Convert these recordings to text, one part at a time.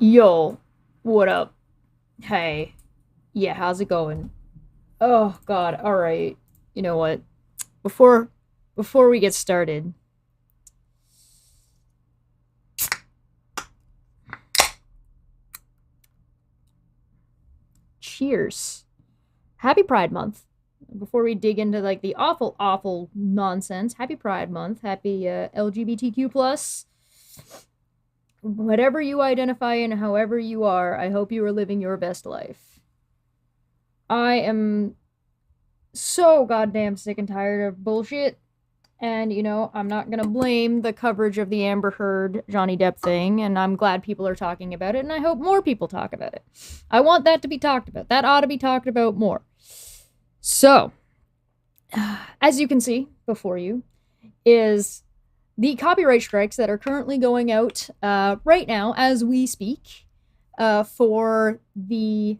Yo, what up? Hey, yeah, how's it going? Oh God, all right. You know what? Before before we get started, cheers. Happy Pride Month. Before we dig into like the awful nonsense, happy Pride Month. Happy LGBTQ plus. Whatever you identify and however you are, I hope you are living your best life. I am so goddamn sick and tired of bullshit. And, I'm not going to blame the coverage of the Amber Heard Johnny Depp thing. And I'm glad people are talking about it. And I hope more people talk about it. I want that to be talked about. That ought to be talked about more. So, as you can see before you, is the copyright strikes that are currently going out right now as we speak for the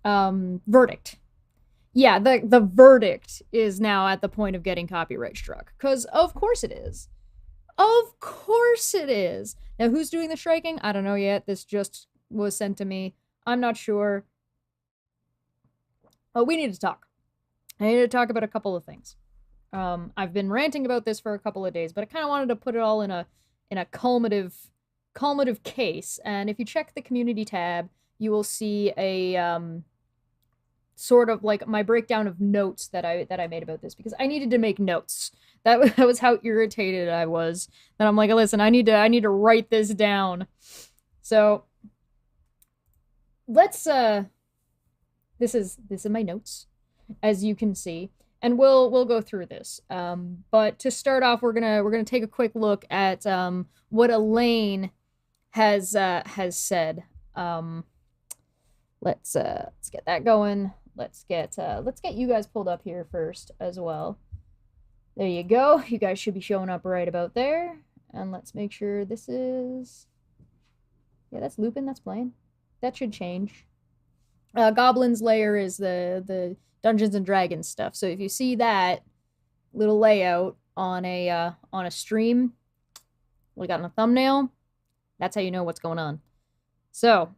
verdict. Yeah, the verdict is now at the point of getting copyright struck. Because of course it is. Of course it is. Now, who's doing the striking? I don't know yet. This just was sent to me. I'm not sure. Oh, we need to talk. I need to talk about a couple of things. I've been ranting about this for a couple of days, but I kind of wanted to put it all in a culminative case. And if you check the community tab, you will see a sort of like my breakdown of notes that I made about this because I needed to make notes. That was how irritated I was. And I'm like, listen, I need to write this down. So let's this is my notes, as you can see, and we'll go through this. But to start off, we're gonna take a quick look at what Elaine has said. Let's get that going. Let's get you guys pulled up here first as well. There you go. You guys should be showing up right about there. And let's make sure this is... Yeah, that's Lupin, that's playing. That should change. Goblin's Lair is the Dungeons and Dragons stuff. So if you see that little layout on a stream, we got on a thumbnail, that's how you know what's going on. So,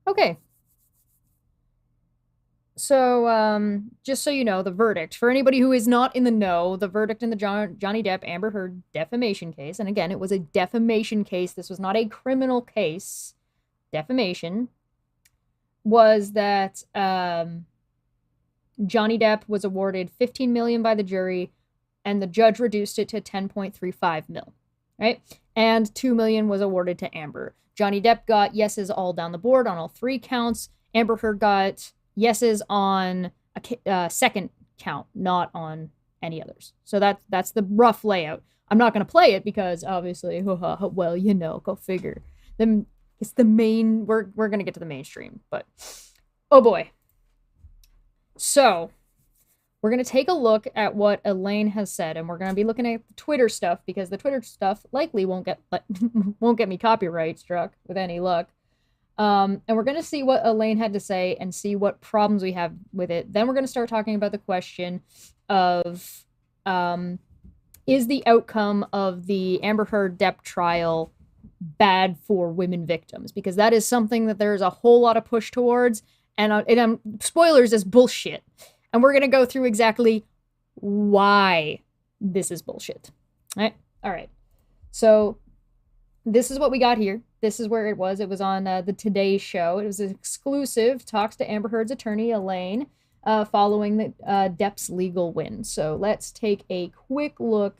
okay. So, just so you know, the verdict, for anybody who is not in the know, the verdict in the Johnny Depp Amber Heard defamation case, and again, it was a defamation case. This was not a criminal case. Defamation was that Johnny Depp was awarded 15 million by the jury, and the judge reduced it to 10.35 mil, right? And 2 million was awarded to Amber. Johnny Depp got yeses all down the board on all three counts. Amber Heard got yeses on a second count, not on any others. So that's the rough layout. I'm not going to play it because obviously, well, go figure. It's the main. We're going to get to the mainstream, but oh boy. So we're going to take a look at what Elaine has said, and we're going to be looking at the Twitter stuff because the Twitter stuff likely won't get me copyright struck with any luck. And we're going to see what Elaine had to say and see what problems we have with it. Then we're going to start talking about the question of is the outcome of the Amber Heard Depp trial bad for women victims? Because that is something that there's a whole lot of push towards. And spoilers is bullshit. And we're going to go through exactly why this is bullshit. All right. So this is what we got here. This is where it was. It was on the Today Show. It was an exclusive talks to Amber Heard's attorney, Elaine, following the Depp's legal win. So let's take a quick look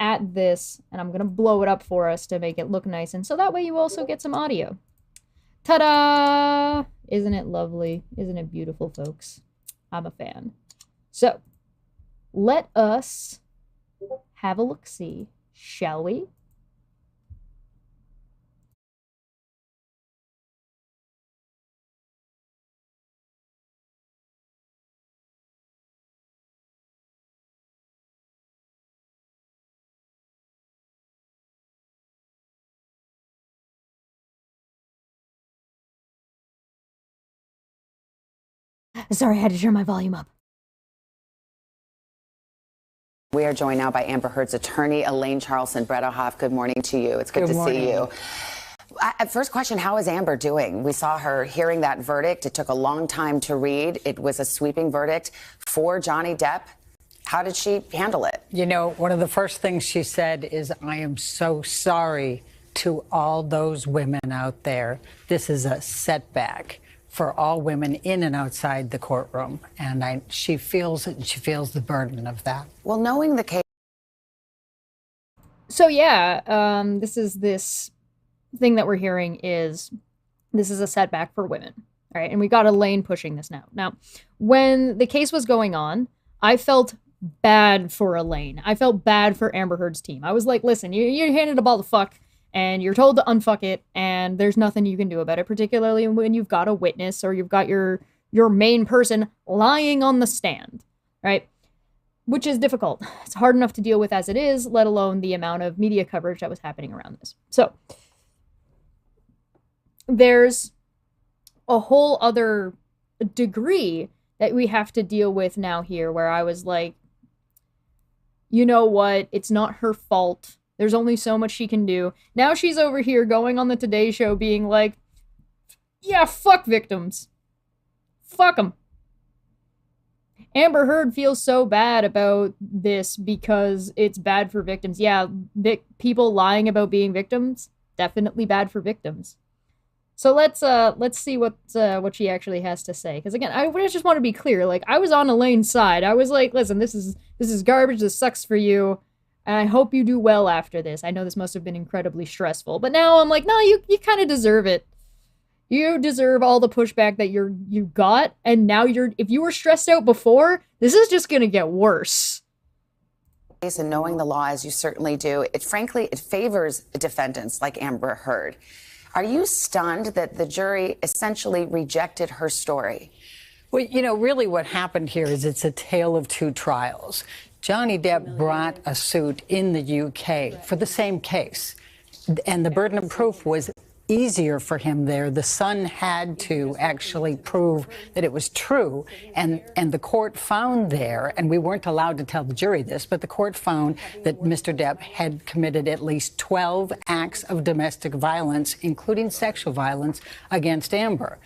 at this, and I'm going to blow it up for us to make it look nice. And so that way you also get some audio. Ta-da! Isn't it lovely? Isn't it beautiful, folks? I'm a fan. So let us have a look-see, shall we? Sorry, I had to turn my volume up. We are joined now by Amber Heard's attorney, Elaine Charlson. Brett Hoff, good morning to you. It's good to see you. First question, how is Amber doing? We saw her hearing that verdict. It took a long time to read. It was a sweeping verdict for Johnny Depp. How did she handle it? You know, one of the first things she said is, I am so sorry to all those women out there. This is a setback for all women in and outside the courtroom. And she feels it, and she feels the burden of that. Well, knowing the case. So yeah, this thing that we're hearing is this is a setback for women, right? And we got Elaine pushing this now. Now, when the case was going on, I felt bad for Elaine. I felt bad for Amber Heard's team. I was like, listen, you're handed a ball to fuck, and you're told to unfuck it, and there's nothing you can do about it, particularly when you've got a witness or you've got your main person lying on the stand, right? Which is difficult. It's hard enough to deal with as it is, let alone the amount of media coverage that was happening around this. So there's a whole other degree that we have to deal with now here, where I was like, you know what? It's not her fault. There's only so much she can do. Now she's over here going on the Today Show being like, yeah, fuck victims. Fuck them. Amber Heard feels so bad about this because it's bad for victims. Yeah, people lying about being victims, definitely bad for victims. So let's see what she actually has to say. Because again, I just want to be clear. Like, I was on Elaine's side. I was like, listen, this is garbage. This sucks for you. And I hope you do well after this. I know this must have been incredibly stressful. But now I'm like, no, you kind of deserve it. You deserve all the pushback that you got. And now if you were stressed out before, this is just going to get worse. And knowing the law as you certainly do, it favors defendants like Amber Heard. Are you stunned that the jury essentially rejected her story? Well, you know, really what happened here is it's a tale of two trials. Johnny Depp brought a suit in the UK for the same case, and the burden of proof was easier for him there. The son had to actually prove that it was true, and the court found there, and we weren't allowed to tell the jury this, but the court found that Mr. Depp had committed at least 12 acts of domestic violence, including sexual violence, against Amber.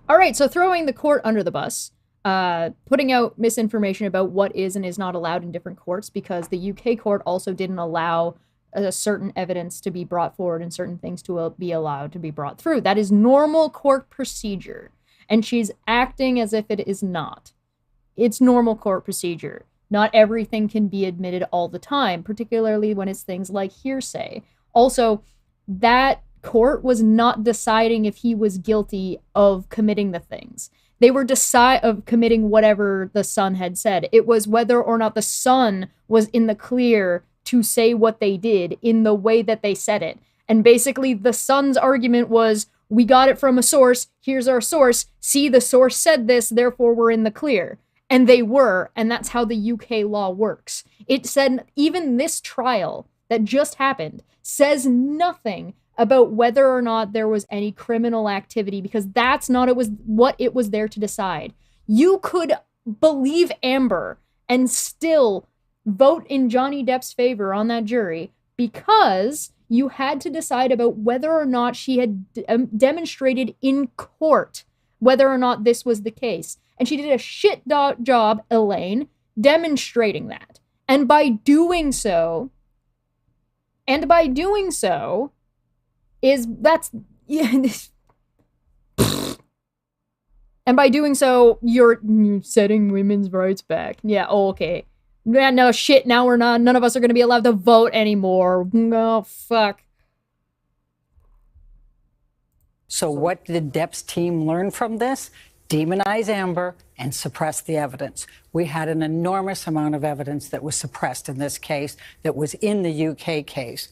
All right, so throwing the court under the bus, putting out misinformation about what is and is not allowed in different courts, because the UK court also didn't allow a certain evidence to be brought forward and certain things to be allowed to be brought through. That is normal court procedure, and she's acting as if it is not. It's normal court procedure. Not everything can be admitted all the time, particularly when it's things like hearsay. Also, that court was not deciding if he was guilty of committing the things. They were of committing whatever the son had said. It was whether or not the son was in the clear to say what they did in the way that they said it. And basically the son's argument was, we got it from a source, here's our source, see, the source said this, therefore we're in the clear. And they were, and that's how the UK law works. It said even this trial that just happened says nothing about whether or not there was any criminal activity, because that's not what it was there to decide. You could believe Amber and still vote in Johnny Depp's favor on that jury, because you had to decide about whether or not she had demonstrated in court whether or not this was the case. And she did a shit job, Elaine, demonstrating that. And by doing so, and by doing so, you're setting women's rights back. Yeah, okay. Yeah, no, shit, now none of us are going to be allowed to vote anymore. No, fuck. So what did Depp's team learn from this? Demonize Amber and suppress the evidence. We had an enormous amount of evidence that was suppressed in this case that was in the UK case.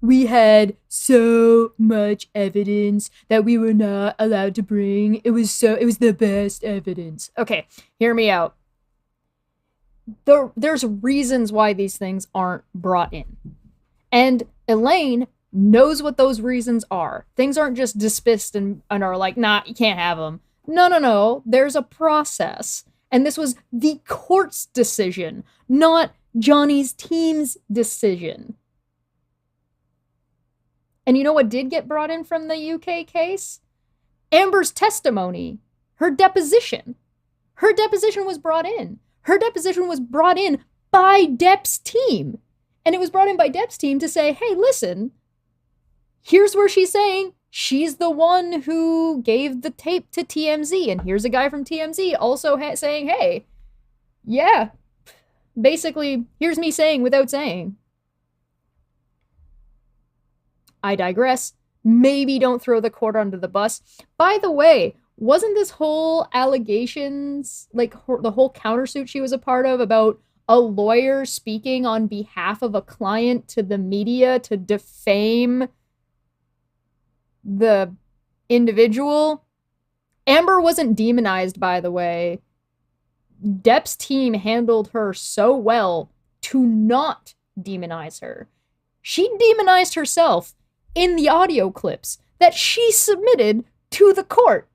We had so much evidence that we were not allowed to bring. It was the best evidence. Okay, hear me out. There's reasons why these things aren't brought in. And Elaine knows what those reasons are. Things aren't just dismissed and are like, nah, you can't have them. No. There's a process. And this was the court's decision, not Johnny's team's decision. And you know what did get brought in from the UK case? Amber's testimony, her deposition. Her deposition was brought in. Her deposition was brought in by Depp's team. And it was brought in by Depp's team to say, hey, listen, here's where she's saying she's the one who gave the tape to TMZ. And here's a guy from TMZ also saying, hey, yeah, basically, here's me saying without saying. I digress. Maybe don't throw the court under the bus. By the way, wasn't this whole allegations, like the whole countersuit she was a part of about a lawyer speaking on behalf of a client to the media to defame the individual? Amber wasn't demonized, by the way. Depp's team handled her so well to not demonize her. She demonized herself in the audio clips that she submitted to the court.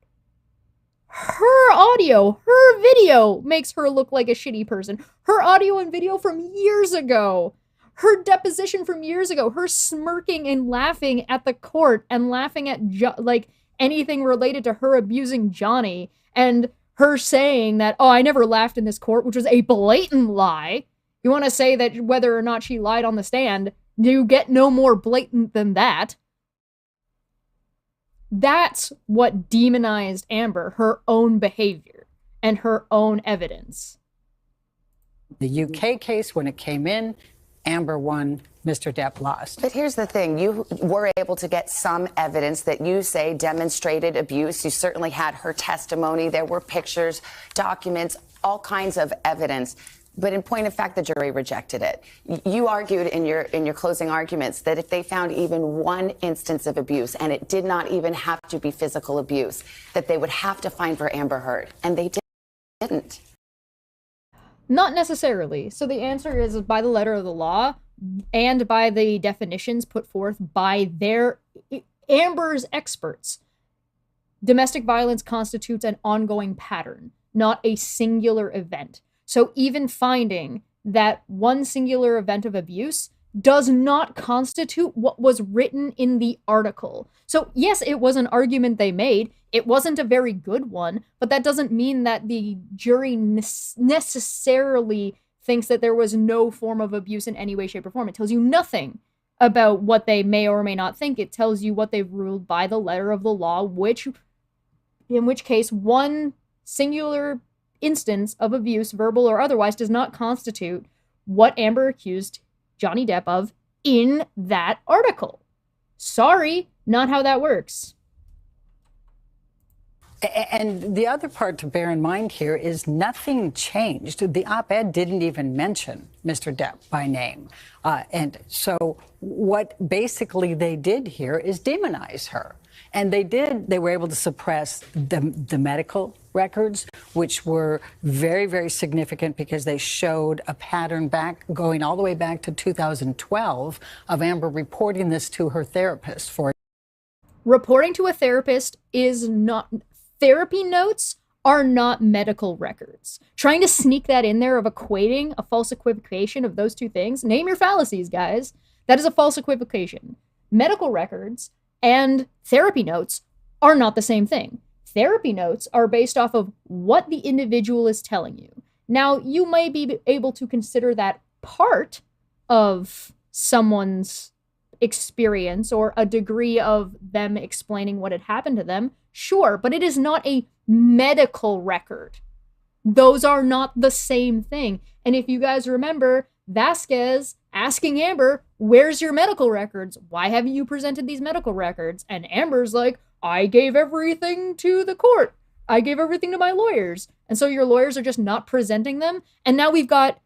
Her audio, her video makes her look like a shitty person. Her audio and video from years ago. Her deposition from years ago. Her smirking and laughing at the court and laughing at like anything related to her abusing Johnny. And her saying that, oh, I never laughed in this court, which was a blatant lie. You want to say that whether or not she lied on the stand, you get no more blatant than that. That's what demonized Amber, her own behavior and her own evidence. The UK case, when it came in, Amber won, Mr. Depp lost. But here's the thing. You were able to get some evidence that you say demonstrated abuse. You certainly had her testimony. There were pictures, documents, all kinds of evidence. But in point of fact, the jury rejected it. You argued in your closing arguments that if they found even one instance of abuse, and it did not even have to be physical abuse, that they would have to find for Amber Heard. And they didn't. Not necessarily. So the answer is by the letter of the law and by the definitions put forth by Amber's experts. Domestic violence constitutes an ongoing pattern, not a singular event. So even finding that one singular event of abuse does not constitute what was written in the article. So yes, it was an argument they made. It wasn't a very good one, but that doesn't mean that the jury necessarily thinks that there was no form of abuse in any way, shape, or form. It tells you nothing about what they may or may not think. It tells you what they've ruled by the letter of the law, in which case one singular instance of abuse, verbal or otherwise, does not constitute what Amber accused Johnny Depp of in that article. Sorry, not how that works. And the other part to bear in mind here is nothing changed. The op-ed didn't even mention Mr. Depp by name. And so what basically they did here is demonize her. And they were able to suppress the medical records, which were very, very significant because they showed a pattern going all the way back to 2012 of Amber reporting this to her therapist. Reporting to a therapist is not... Therapy notes are not medical records. Trying to sneak that in there of equating a false equivocation of those two things, name your fallacies, guys. That is a false equivocation. Medical records and therapy notes are not the same thing. Therapy notes are based off of what the individual is telling you. Now, you may be able to consider that part of someone's experience or a degree of them explaining what had happened to them. Sure, but it is not a medical record. Those are not the same thing. And if you guys remember, Vasquez asking Amber, where's your medical records? Why haven't you presented these medical records? And Amber's like, I gave everything to the court. I gave everything to my lawyers. And so your lawyers are just not presenting them. And now we've got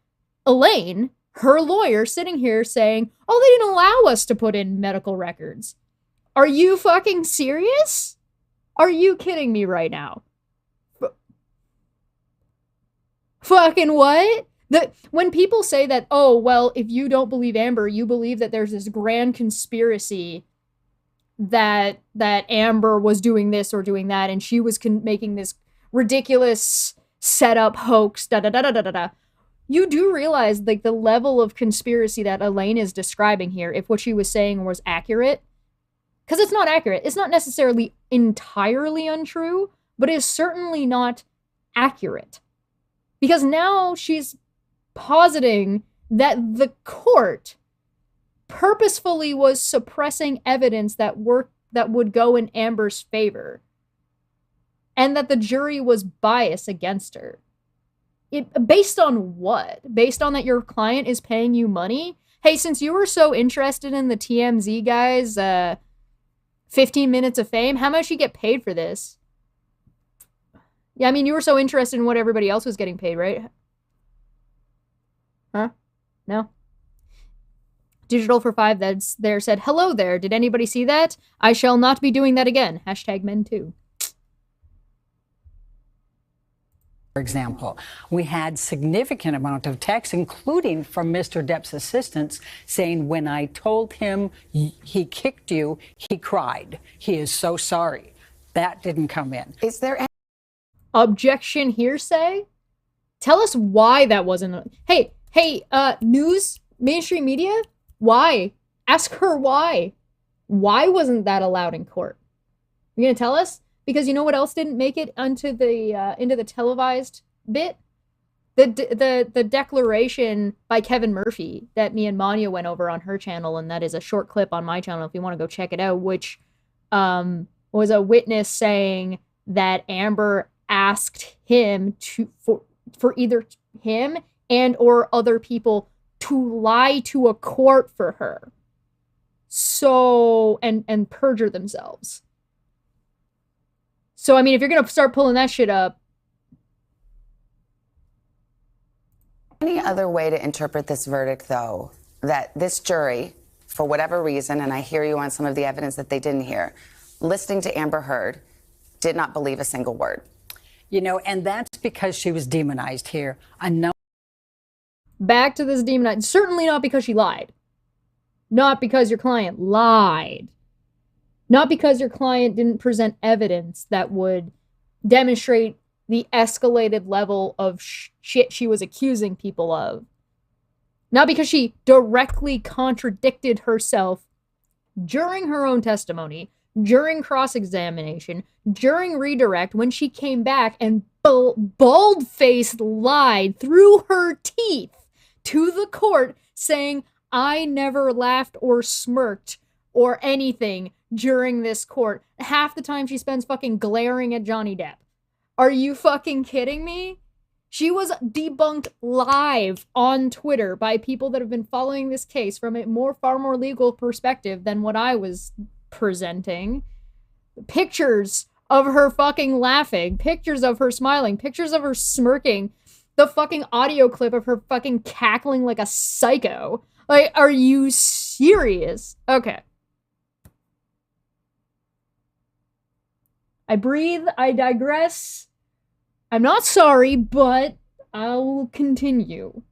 Elaine, her lawyer, sitting here saying, oh, they didn't allow us to put in medical records. Are you fucking serious? Are you kidding me right now? Fucking what? When people say that, oh, well, if you don't believe Amber, you believe that there's this grand conspiracy that Amber was doing this or doing that, and she was making this ridiculous setup, hoax, da da da da da da. You do realize like the level of conspiracy that Elaine is describing here, if what she was saying was accurate. Because it's not accurate. It's not necessarily entirely untrue, but it's certainly not accurate. Because now she's positing that the court purposefully was suppressing evidence that would go in Amber's favor, and that the jury was biased against her. Based on what? Based on that your client is paying you money? Hey, since you were so interested in the TMZ guys, 15 minutes of fame, how much you get paid for this? Yeah, I mean, you were so interested in what everybody else was getting paid, right? Huh? No? Digital for 5 that's there said, hello there, did anybody see that? I shall not be doing that again. Hashtag men too. For example, we had significant amount of texts, including from Mr. Depp's assistants, saying, when I told him he kicked you, he cried. He is so sorry. That didn't come in. Is there any objection hearsay? Tell us why that wasn't. Hey, news, mainstream media, why? Ask her why. Why wasn't that allowed in court? You gonna tell us? Because you know what else didn't make it into the televised bit? The declaration by Kevin Murphy that me and Manya went over on her channel, and that is a short clip on my channel if you want to go check it out, which was a witness saying that Amber asked him for either him and or other people to lie to a court for her. So and perjure themselves. So, I mean, if you're going to start pulling that shit up. Any other way to interpret this verdict, though, that this jury, for whatever reason, and I hear you on some of the evidence that they didn't hear, listening to Amber Heard, did not believe a single word? You know, and that's because she was demonized here. Back to this demonized. Certainly not because she lied. Not because your client lied. Not because your client didn't present evidence that would demonstrate the escalated level of shit she was accusing people of. Not because she directly contradicted herself during her own testimony, during cross-examination, during redirect, when she came back and bald-faced lied through her teeth to the court saying, I never laughed or smirked or anything during this court. Half the time she spends fucking glaring at Johnny Depp. Are you fucking kidding me? She was debunked live on Twitter by people that have been following this case from a far more legal perspective than what I was presenting. Pictures of her fucking laughing, pictures of her smiling, pictures of her smirking, the fucking audio clip of her fucking cackling like a psycho. Like, are you serious? Okay. I breathe, I digress. I'm not sorry, but I'll continue.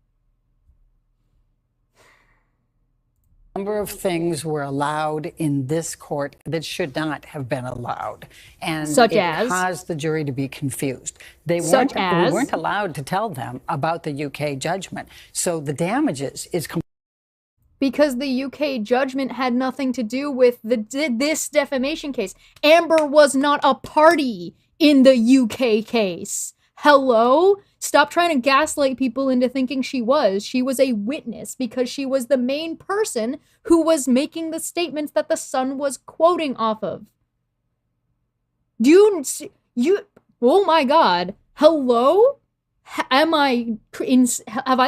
A number of things were allowed in this court that should not have been allowed. And such it as? caused the jury to be confused. We weren't allowed to tell them about the UK judgment. So the damages is because the UK judgment had nothing to do with this defamation case. Amber was not a party in the UK case. Hello? Stop trying to gaslight people into thinking she was. She was a witness because she was the main person who was making the statements that the Sun was quoting off of. You, oh my God. Hello? Have I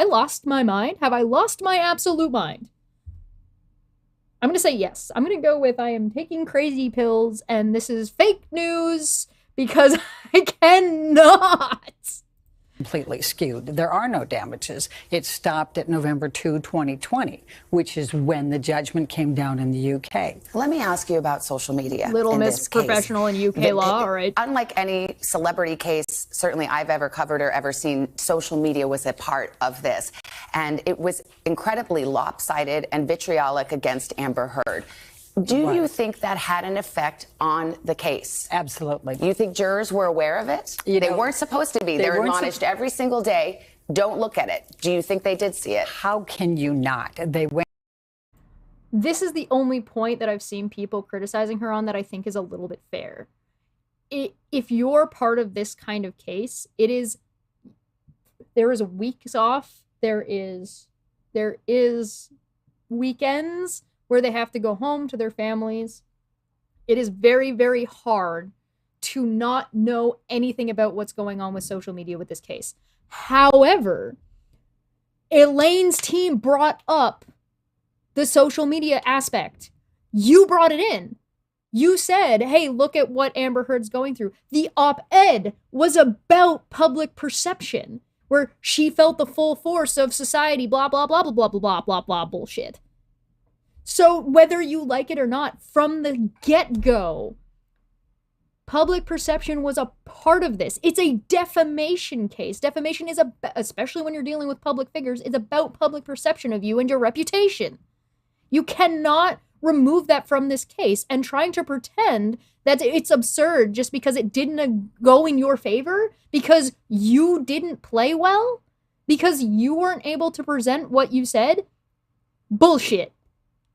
lost my mind? Have I lost my absolute mind? I'm going to say yes. I'm going to go with I am taking crazy pills and this is fake news because I cannot. Completely skewed. There are no damages. It stopped at November 2, 2020, which is when the judgment came down in the UK. Let me ask you about social media. Little Miss Professional in UK law, all right. Unlike any celebrity case, certainly I've ever covered or ever seen, social media was a part of this. And it was incredibly lopsided and vitriolic against Amber Heard. Do you think that had an effect on the case? Absolutely. You think jurors were aware of it? They weren't supposed to be. They're admonished every single day. Don't look at it. Do you think they did see it? How can you not? They went. This is the only point that I've seen people criticizing her on that I think is a little bit fair. If you're part of this kind of case, there is weeks off. There is weekends where they have to go home to their families. It is very, very hard to not know anything about what's going on with social media with this case. However, Elaine's team brought up the social media aspect. You brought it in. You said, hey, look at what Amber Heard's going through. The op-ed was about public perception, where she felt the full force of society, blah, blah, blah, blah, blah, blah, blah, blah, blah, bullshit. So whether you like it or not, from the get-go, public perception was a part of this. It's a defamation case. Defamation is, especially when you're dealing with public figures, it's about public perception of you and your reputation. You cannot remove that from this case, and trying to pretend that it's absurd just because it didn't go in your favor, because you didn't play well, because you weren't able to present what you said. Bullshit.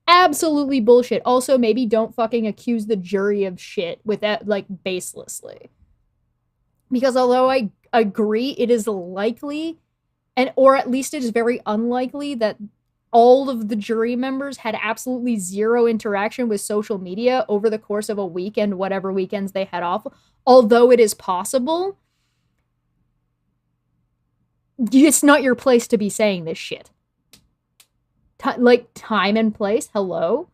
Absolutely bullshit. Also, maybe don't fucking accuse the jury of shit with that, like, baselessly. Because although I agree it is likely, or at least it is very unlikely, that all of the jury members had absolutely zero interaction with social media over the course of a weekend, whatever weekends they had off, although it is possible, it's not your place to be saying this shit. Like, time and place, hello?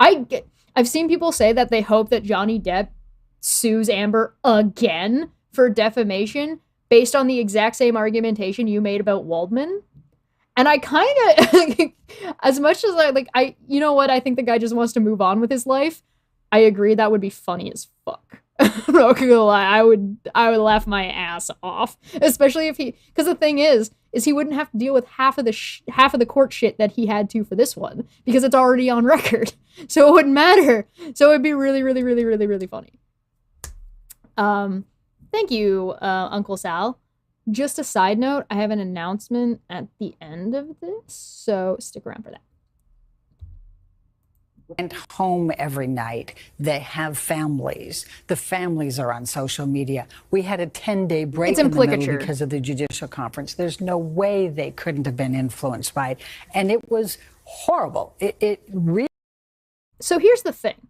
I've seen people say that they hope that Johnny Depp sues Amber again for defamation based on the exact same argumentation you made about Waldman. And I kind of, as much as you know what, I think the guy just wants to move on with his life. I agree that would be funny as fuck. I'm not gonna lie, I would laugh my ass off, especially if because the thing is he wouldn't have to deal with half of the court shit that he had to for this one, because it's already on record, so it wouldn't matter. So it'd be really, really, really, really, really funny. Thank you, Uncle Sal. Just a side note, I have an announcement at the end of this, so stick around for that. Went home every night. They have families. The families are on social media. We had a 10-day break in the middle because of the judicial conference. There's no way they couldn't have been influenced by it. And it was horrible. It really... So here's the thing.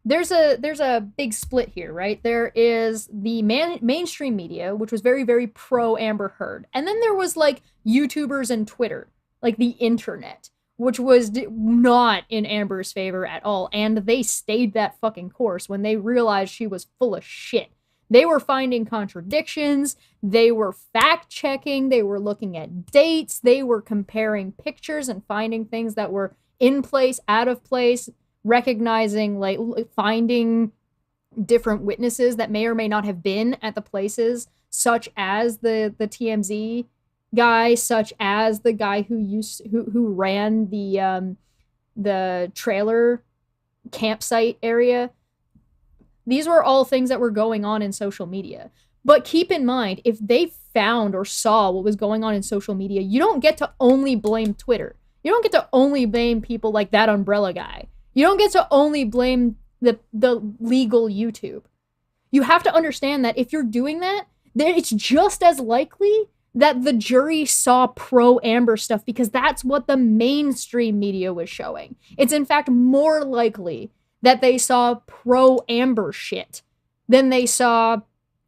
There's a big split here, right? There is the mainstream media, which was very, very pro Amber Heard. And then there was, like, YouTubers and Twitter, like the internet, which was not in Amber's favor at all. And they stayed that fucking course when they realized she was full of shit. They were finding contradictions. They were fact-checking. They were looking at dates. They were comparing pictures and finding things that were in place, out of place, recognizing, like, finding different witnesses that may or may not have been at the places, such as the TMZ guy, such as the guy who ran the trailer campsite area. These were all things that were going on in social media. But keep in mind, if they found or saw what was going on in social media, you don't get to only blame Twitter. You don't get to only blame people like that umbrella guy. You don't get to only blame the legal YouTube. You have to understand that if you're doing that, then it's just as likely that the jury saw pro-Amber stuff, because that's what the mainstream media was showing. It's in fact more likely that they saw pro-Amber shit than they saw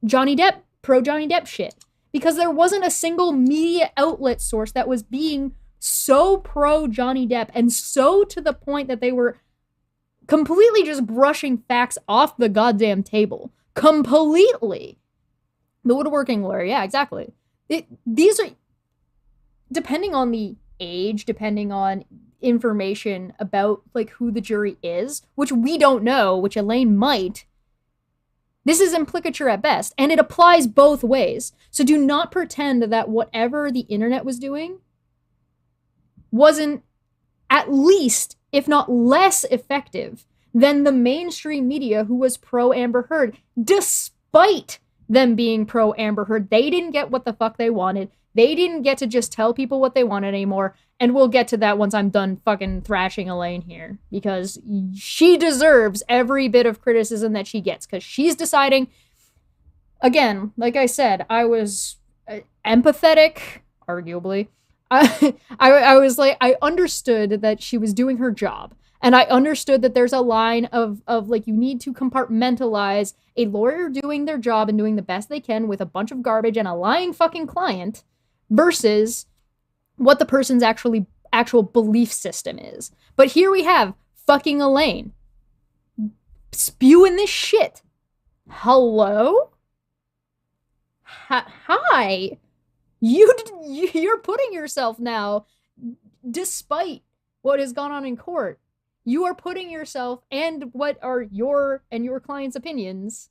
pro-Johnny Depp shit. Because there wasn't a single media outlet source that was being so pro-Johnny Depp, and so to the point that they were completely just brushing facts off the goddamn table. Completely. The woodworking lawyer, yeah, exactly. These are, depending on the age, depending on information about, like, who the jury is, which we don't know, which Elaine might, this is implicature at best, and it applies both ways. So do not pretend that whatever the internet was doing wasn't at least, if not less effective, than the mainstream media who was pro Amber Heard, despite them being pro Amber Heard. They didn't get what the fuck they wanted. They didn't get to just tell people what they wanted anymore. And we'll get to that once I'm done fucking thrashing Elaine here, because she deserves every bit of criticism that she gets, because she's deciding. Again, like I said, I was empathetic, arguably. I was like, I understood that she was doing her job. And I understood that there's a line of like, you need to compartmentalize a lawyer doing their job and doing the best they can with a bunch of garbage and a lying fucking client versus what the person's actual belief system is. But here we have fucking Elaine spewing this shit. Hello? Hi. You're putting yourself now, despite what has gone on in court, you are putting yourself and what are your client's opinions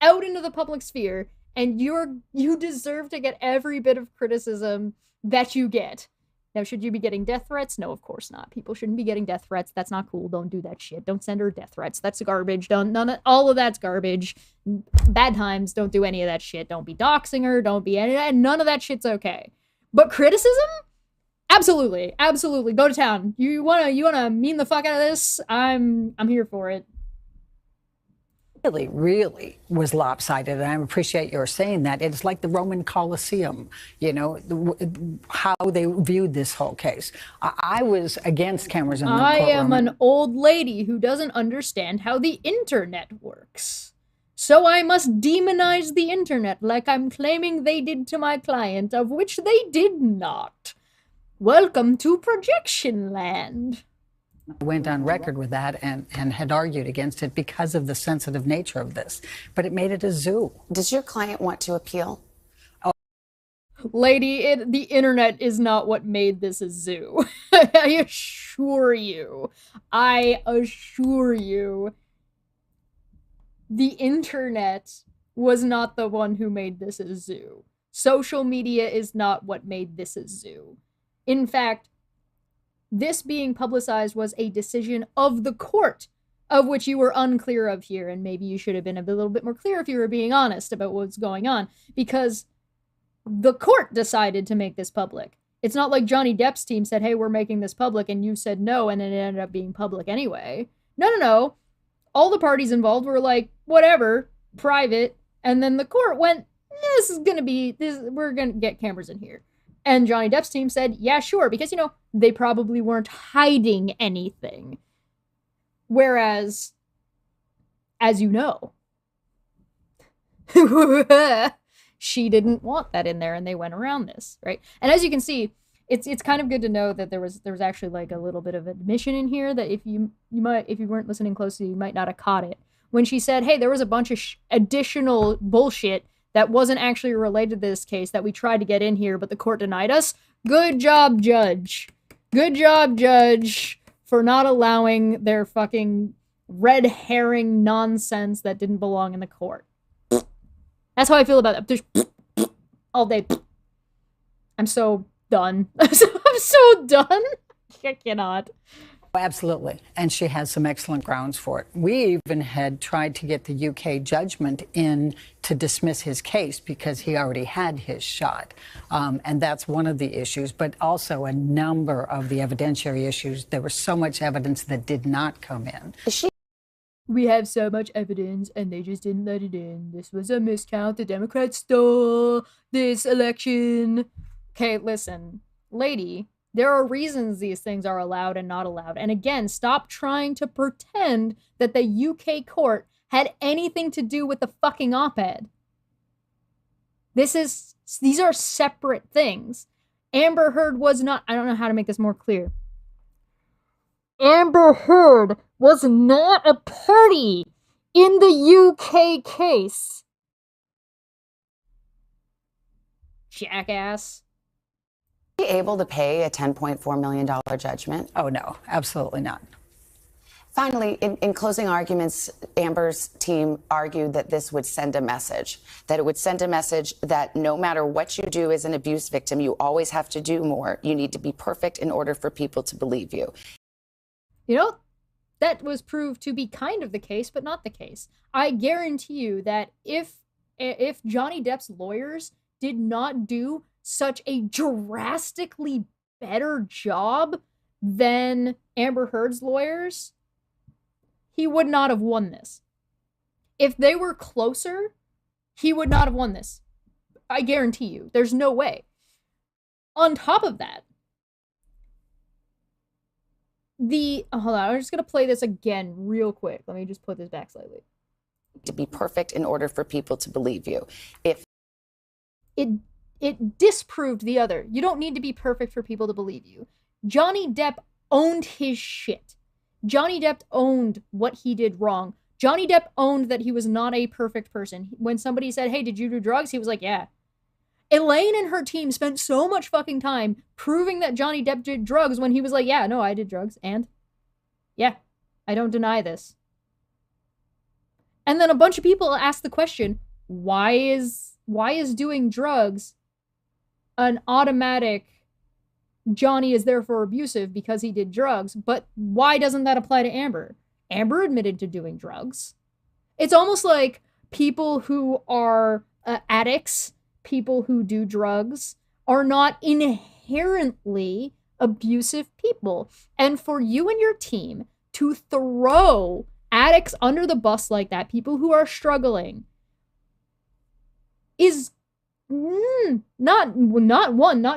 out into the public sphere, and you deserve to get every bit of criticism that you get. Now, should you be getting death threats? No, of course not. People shouldn't be getting death threats. That's not cool. Don't do that shit. Don't send her death threats. That's garbage. All of that's garbage. Bad times. Don't do any of that shit. Don't be doxing her. Don't be none of that shit's okay. But criticism? Absolutely. Absolutely. Go to town. You wanna mean the fuck out of this? I'm here for it. Really was lopsided, and I appreciate your saying that. It's like the Roman Colosseum, how they viewed this whole case. I was against cameras in the courtroom. I am an old lady who doesn't understand how the internet works. So I must demonize the internet like I'm claiming they did to my client, of which they did not. Welcome to projection land. Went on record with that and had argued against it because of the sensitive nature of this. But it made it a zoo. Does your client want to appeal? Oh. Lady, the internet is not what made this a zoo. I assure you. The internet was not the one who made this a zoo. Social media is not what made this a zoo. In fact, this being publicized was a decision of the court, of which you were unclear of here, and maybe you should have been a little bit more clear if you were being honest about what's going on, because the court decided to make this public. It's not like Johnny Depp's team said, hey, we're making this public, and you said no, and it ended up being public anyway. No. All the parties involved were like, whatever, private, and then the court went, we're gonna get cameras in here. And Johnny Depp's team said, yeah, sure, because, they probably weren't hiding anything. Whereas, as you know, she didn't want that in there, and they went around this, right? And as you can see, it's kind of good to know that there was actually like a little bit of admission in here that if you weren't listening closely, you might not have caught it. When she said, hey, there was a bunch of additional bullshit that wasn't actually related to this case that we tried to get in here, but the court denied us. Good job, judge. Good job, judge, for not allowing their fucking red herring nonsense that didn't belong in the court. That's how I feel about that. There's all day. I'm so done. I'm so done. I cannot. Absolutely. And she has some excellent grounds for it. We even had tried to get the UK judgment in to dismiss his case because he already had his shot. And that's one of the issues, but also a number of the evidentiary issues. There was so much evidence that did not come in. We have so much evidence and they just didn't let it in. This was a miscount. The Democrats stole this election. Okay, listen, lady. There are reasons these things are allowed and not allowed. And again, stop trying to pretend that the UK court had anything to do with the fucking op-ed. These are separate things. Amber Heard was not, I don't know how to make this more clear. Amber Heard was not a party in the UK case. Jackass. Able to pay a $10.4 million judgment? Oh, no, absolutely not. Finally, in closing arguments, Amber's team argued that this would send a message, that it would send a message that no matter what you do as an abuse victim, you always have to do more. You need to be perfect in order for people to believe you. that was proved to be kind of the case, but not the case. I guarantee you that if Johnny Depp's lawyers did not do such a drastically better job than Amber Heard's lawyers, he would not have won this. If they were closer, he would not have won this. I guarantee you. There's no way. On top of that, hold on, I'm just gonna play this again real quick. Let me just put this back slightly. To be perfect in order for people to believe you. If it disproved the other. You don't need to be perfect for people to believe you. Johnny Depp owned his shit. Johnny Depp owned what he did wrong. Johnny Depp owned that he was not a perfect person. When somebody said, hey, did you do drugs? He was like, yeah. Elaine and her team spent so much fucking time proving that Johnny Depp did drugs when he was like, yeah, no, I did drugs. And yeah, I don't deny this. And then a bunch of people asked the question, why is doing drugs an automatic Johnny is therefore abusive because he did drugs, but why doesn't that apply to Amber? Amber admitted to doing drugs. It's almost like people who are addicts, people who do drugs, are not inherently abusive people. And for you and your team to throw addicts under the bus like that, people who are struggling, is not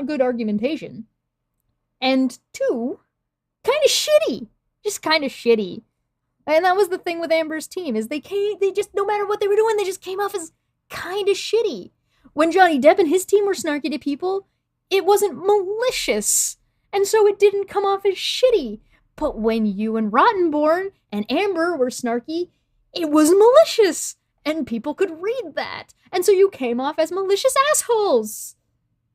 good argumentation. And two, kind of shitty. Just kind of shitty. And that was the thing with Amber's team, is they just, no matter what they were doing, they just came off as kind of shitty. When Johnny Depp and his team were snarky to people, it wasn't malicious. And so it didn't come off as shitty. But when you and Rottenborn and Amber were snarky, it was malicious. And people could read that. And so you came off as malicious assholes.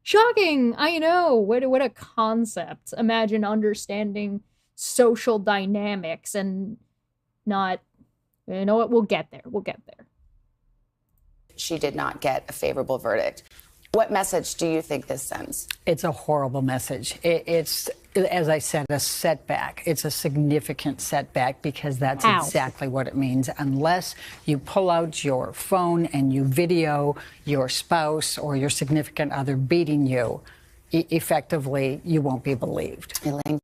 Shocking. I know. What a concept. Imagine understanding social dynamics and not, you know what, we'll get there. she did not get a favorable verdict. What message do you think this sends? It's a horrible message. It's, as I said, a setback. It's a significant setback because that's exactly what it means. Unless you pull out your phone and you video your spouse or your significant other beating you, effectively, you won't be believed. Elaine.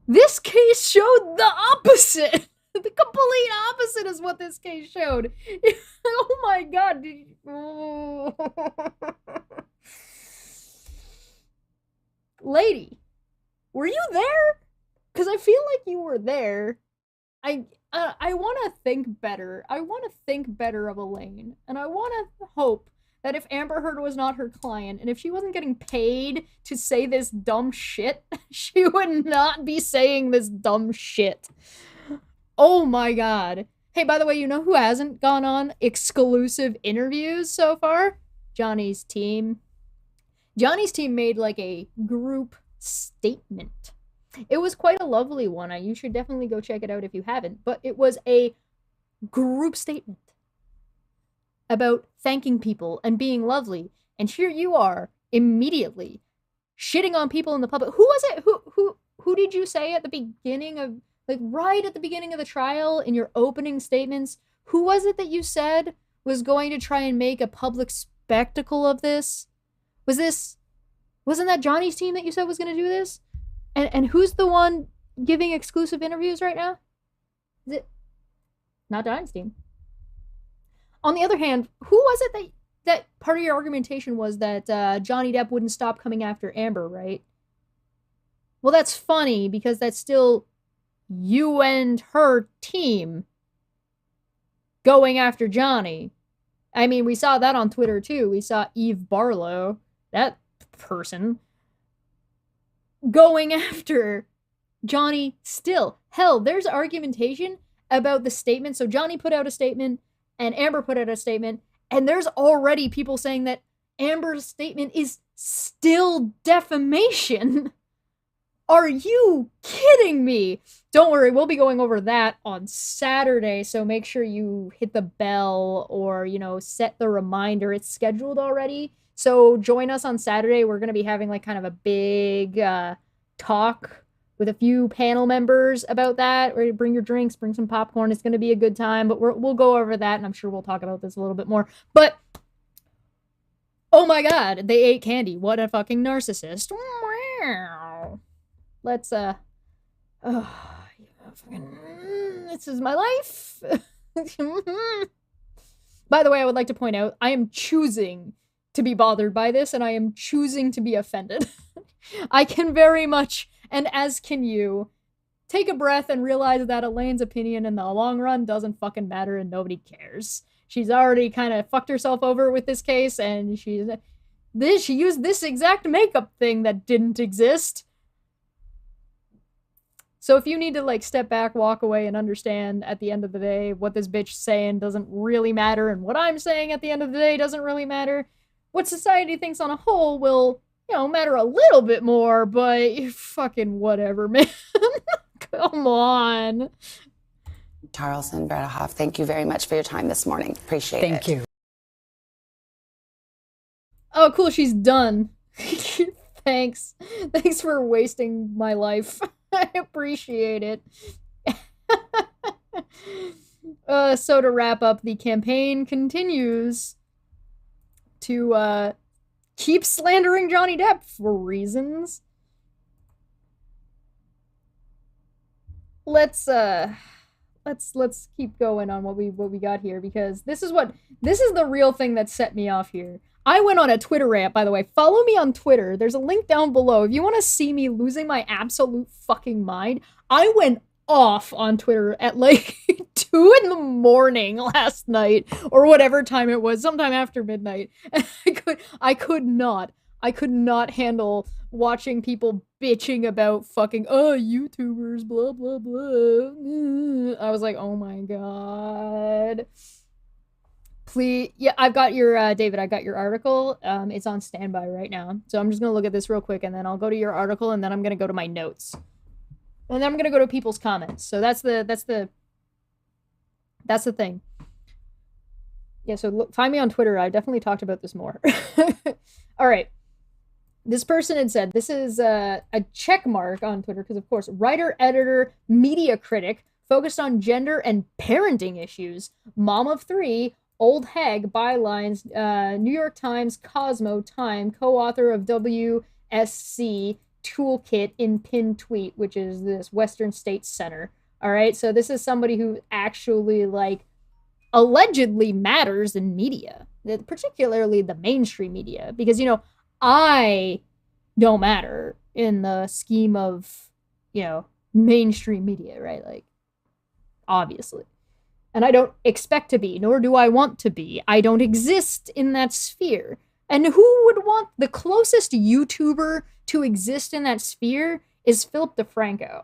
This case showed the opposite. The complete opposite is what this case showed. Oh my God. Lady, were you there? Because I feel like you were there. I want to think better. I want to think better of Elaine. And I want to hope that if Amber Heard was not her client, and if she wasn't getting paid to say this dumb shit, she would not be saying this dumb shit. Oh my God. Hey, by the way, you know who hasn't gone on exclusive interviews so far? Johnny's team. Johnny's team made like a group statement. It was quite a lovely one. You should definitely go check it out if you haven't. But it was a group statement about thanking people and being lovely. And here you are immediately shitting on people in the public. Who was it? Who did you say at the beginning of, like right at the beginning of the trial in your opening statements? Who was it that you said was going to try and make a public spectacle of this? Wasn't that Johnny's team that you said was going to do this? And who's the one giving exclusive interviews right now? Is it not Johnny's team? On the other hand, who was it that part of your argumentation was that Johnny Depp wouldn't stop coming after Amber, right? Well, that's funny because that's still you and her team going after Johnny. I mean, we saw that on Twitter too. We saw Eve Barlow, that person, going after Johnny still. Hell, there's argumentation about the statement. So Johnny put out a statement and Amber put out a statement, and there's already people saying that Amber's statement is still defamation. Are you kidding me? Don't worry, we'll be going over that on Saturday, so make sure you hit the bell or, set the reminder. It's scheduled already, so join us on Saturday. We're going to be having like kind of a big talk with a few panel members about that. Or bring your drinks, bring some popcorn. It's going to be a good time, but we'll go over that, and I'm sure we'll talk about this a little bit more. But oh my god, they ate candy. What a fucking narcissist. Let's this is my life. By the way, I would like to point out, I am choosing to be bothered by this, and I am choosing to be offended. I can very much, and as can you, take a breath and realize that Elaine's opinion in the long run doesn't fucking matter and nobody cares. She's already kind of fucked herself over with this case, and she used this exact makeup thing that didn't exist. So if you need to, like, step back, walk away, and understand at the end of the day what this bitch's saying doesn't really matter, and what I'm saying at the end of the day doesn't really matter, what society thinks on a whole will, you know, matter a little bit more, but fucking whatever, man. Come on. Charleston Bredehoff, thank you very much for your time this morning. Appreciate it. Thank you. Oh, cool, she's done. Thanks. Thanks for wasting my life. I appreciate it. So to wrap up, the campaign continues to keep slandering Johnny Depp for reasons. Let's keep going on what we got here, because this is the real thing that set me off here. I went on a Twitter rant, by the way. Follow me on Twitter. There's a link down below. If you want to see me losing my absolute fucking mind, I went off on Twitter at like 2 in the morning last night, or whatever time it was, sometime after midnight. I could not handle watching people bitching about fucking, YouTubers, blah, blah, blah. I was like, oh my god. Please, yeah, I've got your, David, I got your article. It's on standby right now. So I'm just gonna look at this real quick, and then I'll go to your article, and then I'm gonna go to my notes. And then I'm gonna go to people's comments. So that's the thing. Yeah, so look, find me on Twitter. I definitely talked about this more. All right. This person had said, this is a check mark on Twitter, because of course, writer, editor, media critic, focused on gender and parenting issues, mom of 3, old hag, bylines, New York Times, Cosmo, Time, co-author of WSC Toolkit in pinned tweet, which is this Western States Center. All right, so this is somebody who actually, like, allegedly matters in media, particularly the mainstream media, because, you know, I don't matter in the scheme of, you know, mainstream media, right? Like, obviously. And I don't expect to be, nor do I want to be. I don't exist in that sphere. And who would want the closest YouTuber to exist in that sphere is Philip DeFranco.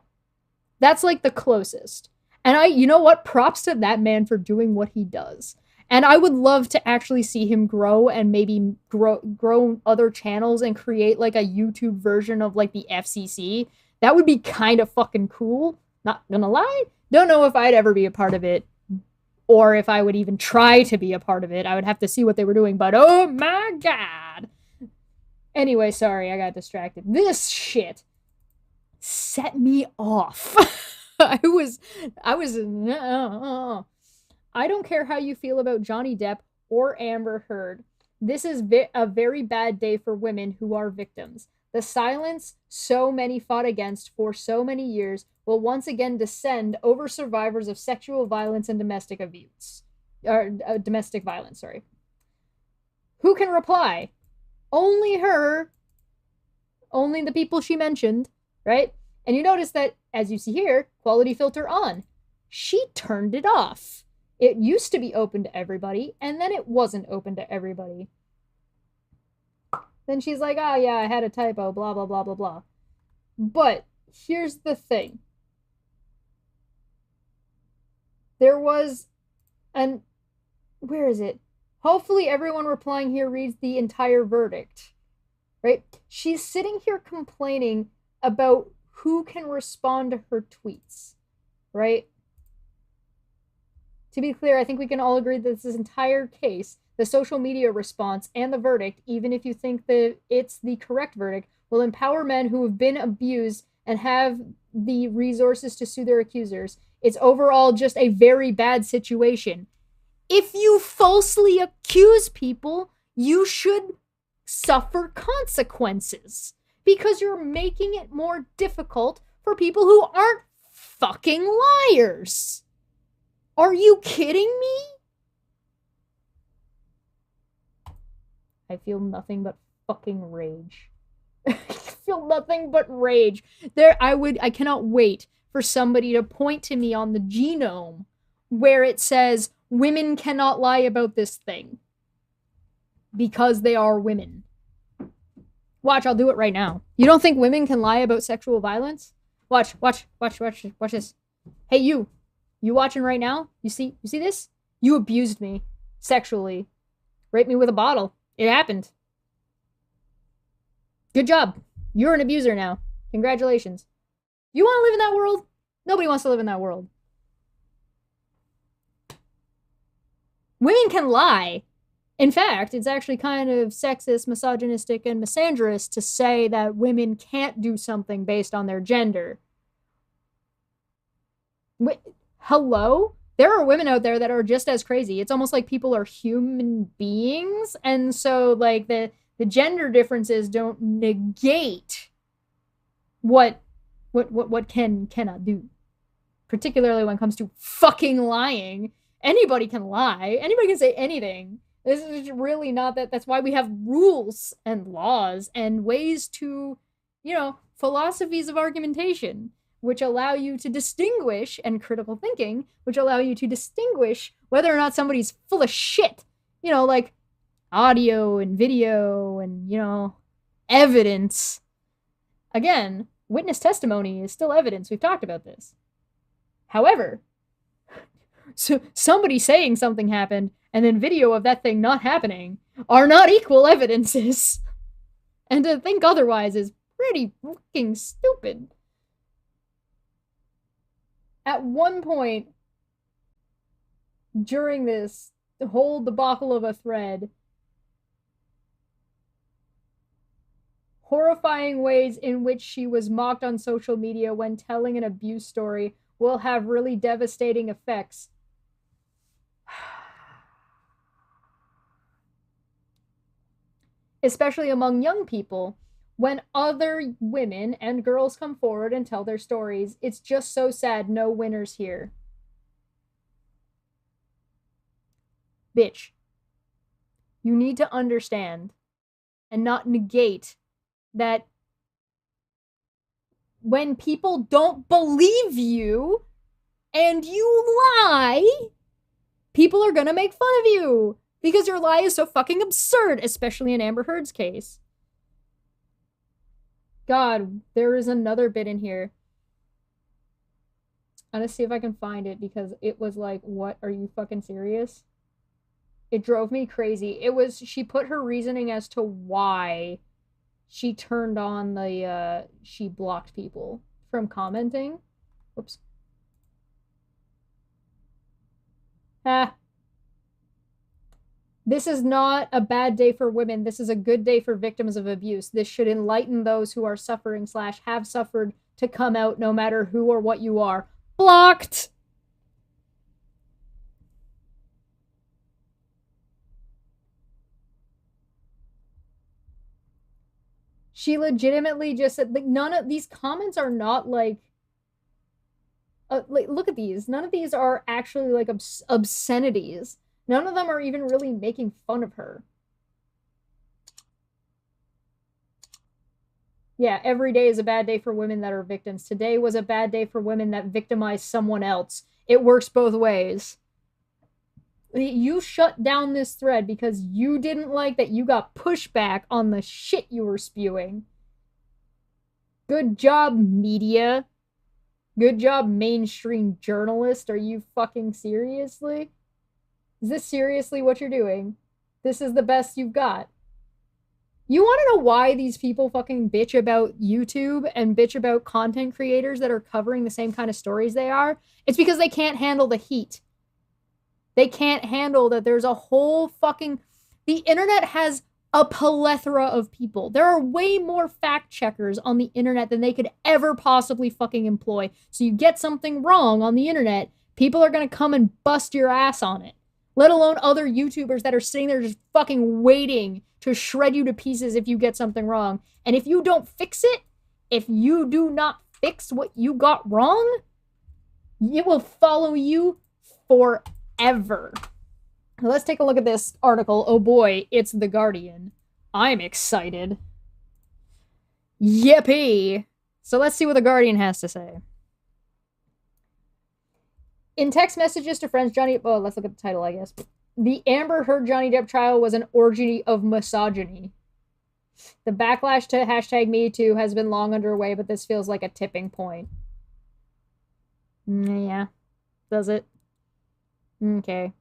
That's like the closest. And you know what? Props to that man for doing what he does. And I would love to actually see him grow and maybe grow other channels and create like a YouTube version of like the FCC. That would be kind of fucking cool. Not gonna lie. Don't know if I'd ever be a part of it, or if I would even try to be a part of it. I would have to see what they were doing, but oh my god. Anyway, sorry, I got distracted. This shit set me off. I don't care how you feel about Johnny Depp or Amber Heard. This is a very bad day for women who are victims. The silence so many fought against for so many years will once again descend over survivors of sexual violence and domestic abuse. Or domestic violence, sorry. Who can reply? Only her. Only the people she mentioned, right? And you notice that, as you see here, quality filter on. She turned it off. It used to be open to everybody, and then it wasn't open to everybody. Then she's like, oh yeah, I had a typo, blah, blah, blah, blah, blah. But here's the thing. There was where is it? Hopefully everyone replying here reads the entire verdict, right? She's sitting here complaining about who can respond to her tweets, right? To be clear, I think we can all agree that this entire case, the social media response and the verdict, even if you think that it's the correct verdict, will empower men who have been abused and have the resources to sue their accusers. It's overall just a very bad situation. If you falsely accuse people, you should suffer consequences because you're making it more difficult for people who aren't fucking liars. Are you kidding me? I feel nothing but fucking rage. I feel nothing but rage. I cannot wait for somebody to point to me on the genome where it says women cannot lie about this thing because they are women. Watch, I'll do it right now. You don't think women can lie about sexual violence? Watch this. Hey, you watching right now? You see this? You abused me sexually. Raped me with a bottle. It happened. Good job. You're an abuser now. Congratulations. You want to live in that world? Nobody wants to live in that world. Women can lie. In fact, it's actually kind of sexist, misogynistic, and misandrous to say that women can't do something based on their gender. Hello? There are women out there that are just as crazy. It's almost like people are human beings, and so like the gender differences don't negate what cannot do. Particularly when it comes to fucking lying. Anybody can lie. Anybody can say anything. This is really not that. That's why we have rules and laws and ways to, philosophies of argumentation, which allow you to distinguish, and critical thinking, which allow you to distinguish whether or not somebody's full of shit. Like audio and video and, evidence. Again, witness testimony is still evidence. We've talked about this. However, so somebody saying something happened and then video of that thing not happening are not equal evidences. And to think otherwise is pretty fucking stupid. At one point during this whole debacle of a thread, horrifying ways in which she was mocked on social media when telling an abuse story will have really devastating effects. Especially among young people. When other women and girls come forward and tell their stories, it's just so sad. No winners here. Bitch. You need to understand and not negate that when people don't believe you and you lie, people are gonna make fun of you because your lie is so fucking absurd, especially in Amber Heard's case. God, there is another bit in here. I'm gonna see if I can find it because it was like, what? Are you fucking serious? It drove me crazy. She put her reasoning as to why she turned on she blocked people from commenting. Whoops. This is not a bad day for women. This is a good day for victims of abuse. This should enlighten those who are suffering / have suffered to come out no matter who or what you are. Blocked! She legitimately just said, like, none of these comments are not like look at these. None of these are actually like obscenities. None of them are even really making fun of her. Yeah, every day is a bad day for women that are victims. Today was a bad day for women that victimized someone else. It works both ways. You shut down this thread because you didn't like that you got pushback on the shit you were spewing. Good job, media. Good job, mainstream journalist. Are you fucking seriously? Is this seriously what you're doing? This is the best you've got. You want to know why these people fucking bitch about YouTube and bitch about content creators that are covering the same kind of stories they are? It's because they can't handle the heat. They can't handle that there's a whole fucking... The internet has a plethora of people. There are way more fact checkers on the internet than they could ever possibly fucking employ. So you get something wrong on the internet, people are going to come and bust your ass on it. Let alone other YouTubers that are sitting there just fucking waiting to shred you to pieces if you get something wrong. And if you don't fix it, if you do not fix what you got wrong, it will follow you forever. Let's take a look at this article. Oh boy, it's The Guardian. I'm excited. Yippee! So let's see what The Guardian has to say. In text messages to friends, let's look at the title, I guess. The Amber Heard Johnny Depp trial was an orgy of misogyny. The backlash to #MeToo has been long underway, but this feels like a tipping point. Yeah. Does it? Okay.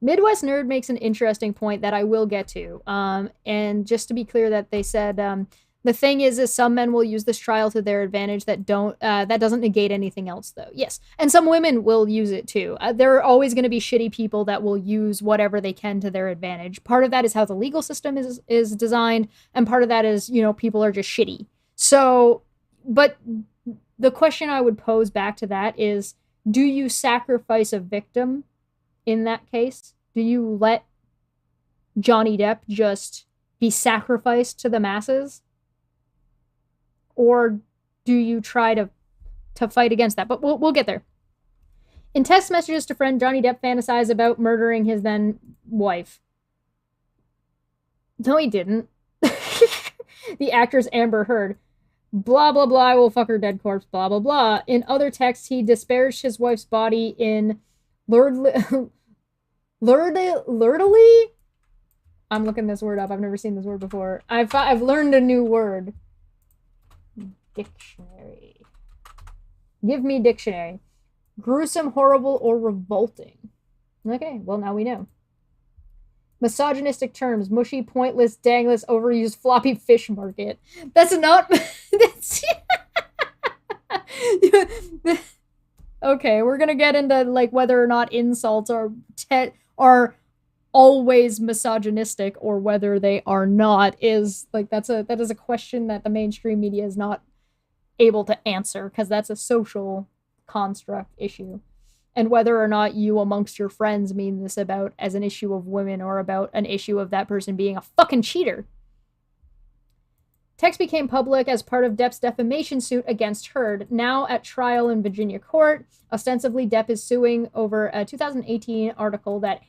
Midwest Nerd makes an interesting point that I will get to. And just to be clear, that they said the thing is some men will use this trial to their advantage that doesn't negate anything else, though. Yes, and some women will use it too. There are always going to be shitty people that will use whatever they can to their advantage. Part of that is how the legal system is designed, and part of that is, people are just shitty. So, but the question I would pose back to that is, do you sacrifice a victim? In that case, do you let Johnny Depp just be sacrificed to the masses? Or do you try to fight against that? But we'll get there. In text messages to friend, Johnny Depp fantasized about murdering his then wife. No, he didn't. The actress Amber Heard. Blah, blah, blah, I will fuck her dead corpse, blah, blah, blah. In other texts, he disparaged his wife's body in Lurdily? I'm looking this word up. I've never seen this word before. I've learned a new word. Dictionary. Give me dictionary. Gruesome, horrible, or revolting. Okay, well, now we know. Misogynistic terms. Mushy, pointless, dangless, overused, floppy fish market. That's not... that's... Okay, we're gonna get into, like, whether or not insults are always misogynistic, or whether they are not, is, like, that is a question that the mainstream media is not able to answer, because that's a social construct issue. And whether or not you amongst your friends mean this about as an issue of women, or about an issue of that person being a fucking cheater. Text became public as part of Depp's defamation suit against Heard, now at trial in Virginia court. Ostensibly, Depp is suing over a 2018 article that